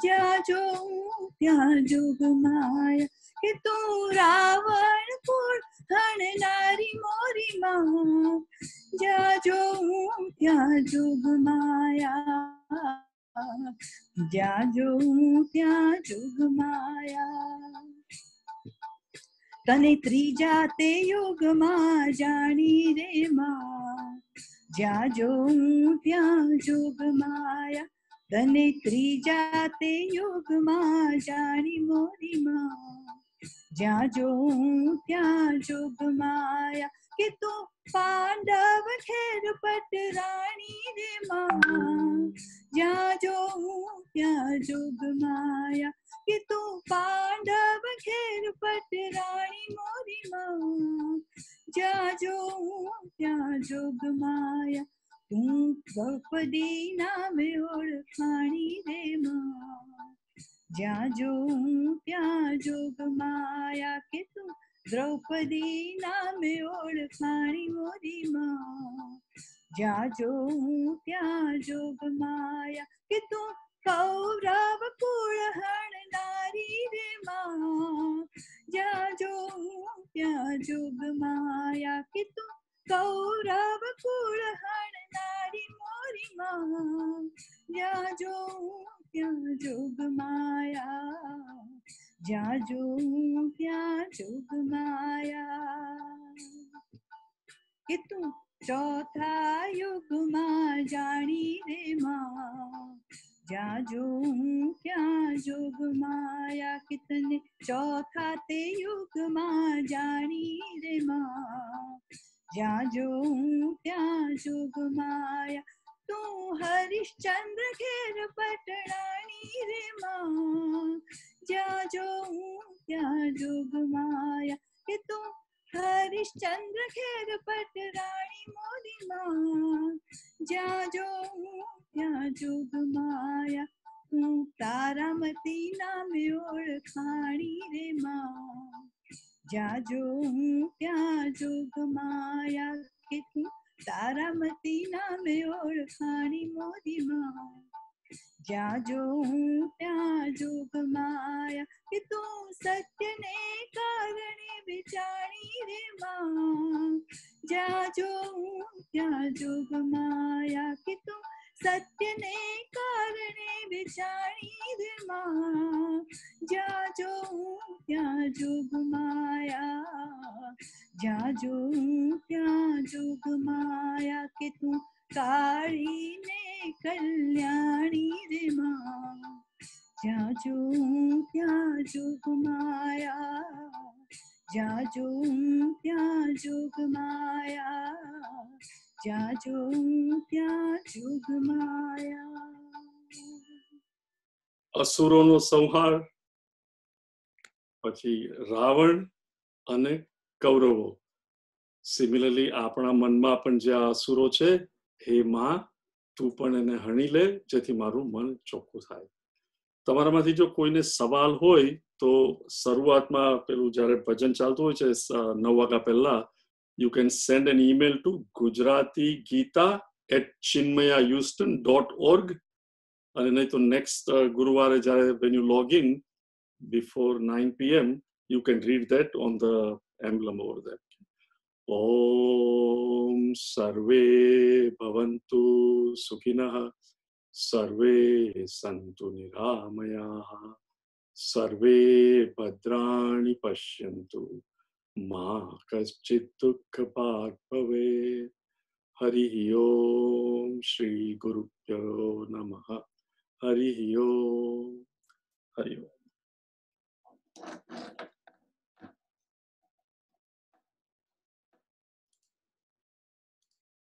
જ્યાં જોઉં ત્યાં જોગ માયા. કે તું રાવણ કુળ હણનારી મોરી માં, જ્યાં જોઉં ત્યાં જોગ માયા. જ્યાં જોઉં ત્યાં જોગ માયા. તને ત્રીજા તે યુગમાં જાણી રે માં, જ્યાં જોઉં ત્યાં જોગમાયા તને ત્રીજાતે યુગમાં જાણી મોરી માં જ્યાં જોઉં ત્યાં જોગમાયા કે તું પાંડવ ખેર પટરાણી રે માં જ્યાં જોઉં ત્યાં જોગમાયા કે તું પાંડવ ખેર પટરાણી મોરી માં જ્યાં જોઉં ત્યાં જોગમાયા તું દ્રૌપદી નામે ઓળખાણી રે માં જ્યાં જોઉં ત્યાં જોગમાયા કે તું દ્રૌપદી નામે ઓળખાણી મોરી માં જ્યાં જોઉં ત્યાં જોગમાયા કે તું કૌરવ કુળ હણનારી રે માં જ્યાં જોઉં ત્યાં જોગમાયા કે તું કૌરવ કુળ હણનારી મોરી માં જ્યાં જોઉં ત્યાં જોગમાયા જ્યાં જોઉં ત્યાં જોગમાયા કે તું ચોથા યુગમાં જાણી રે માં જ્યાં જોઉં ત્યાં જોગમાયા કે તને ચોથા તે યુગમાં જાણી રે માં જ્યાં જોઉં ત્યાં જોગમાયા તું હરિશ્ચંદ્ર ઘેર પટણાણી રે માં જ્યાં જોઉં ત્યાં જોગમાયા કે તું હરિશ્ચંદ્ર ઘેર પટરાણી મોરી માં જ્યાં જોઉં ત્યાં જોગમાયા તું તારામતી નામે ઓળખાણી રે માં જ્યાં જોઉં ત્યાં જોગમાયા કે તું તારામતી નામે ઓળખાણી મોરી માં જ્યાં જોઉં ત્યાં જોગમાયા કે તું સત્યને કારણે વિચારી રે માં જ્યાં જોઉં ત્યાં જોગમાયા કે તું સત્યને કારણે વિચારી રે માં જ્યાં જોઉં ત્યાં જોગમાયા જ્યાં જોઉં ત્યાં જોગમાયા કે તું કાળીને કલ્યાણી રે માં જ્યાં જોઉં ત્યાં જોગમાયા જ્યાં જોઉં ત્યાં જોગમાયા જ્યાં જોઉં ત્યાં જોગમાયા અસુરોનો સંહાર, પછી રાવણ અને કૌરવો. સિમિલરલી આપણા મનમાં પણ જે અસુરો છે, હે માં તું પણ એને હણી લે જેથી મારું મન ચોખ્ખું થાય. તમારામાંથી જો કોઈને સવાલ હોય તો શરૂઆતમાં પેલું જ્યારે ભજન ચાલતું હોય છે 9 વાગ્યા પહેલા, you can send an email to gujaratigeeta@chinmayahouston.org. અને નહીં તો નેક્સ્ટ ગુરુવારે જ્યારે when you log in before 9 p.m. you can read that on the emblem over there. Om sarve bhavantu sukhinah sarve santu niramayah sarve bhadrani pashyantu ma kaschit dukha bhag bhavet. Harihi Om Shri Gurubhyo Namaha. Harihi Om. Harihi Om.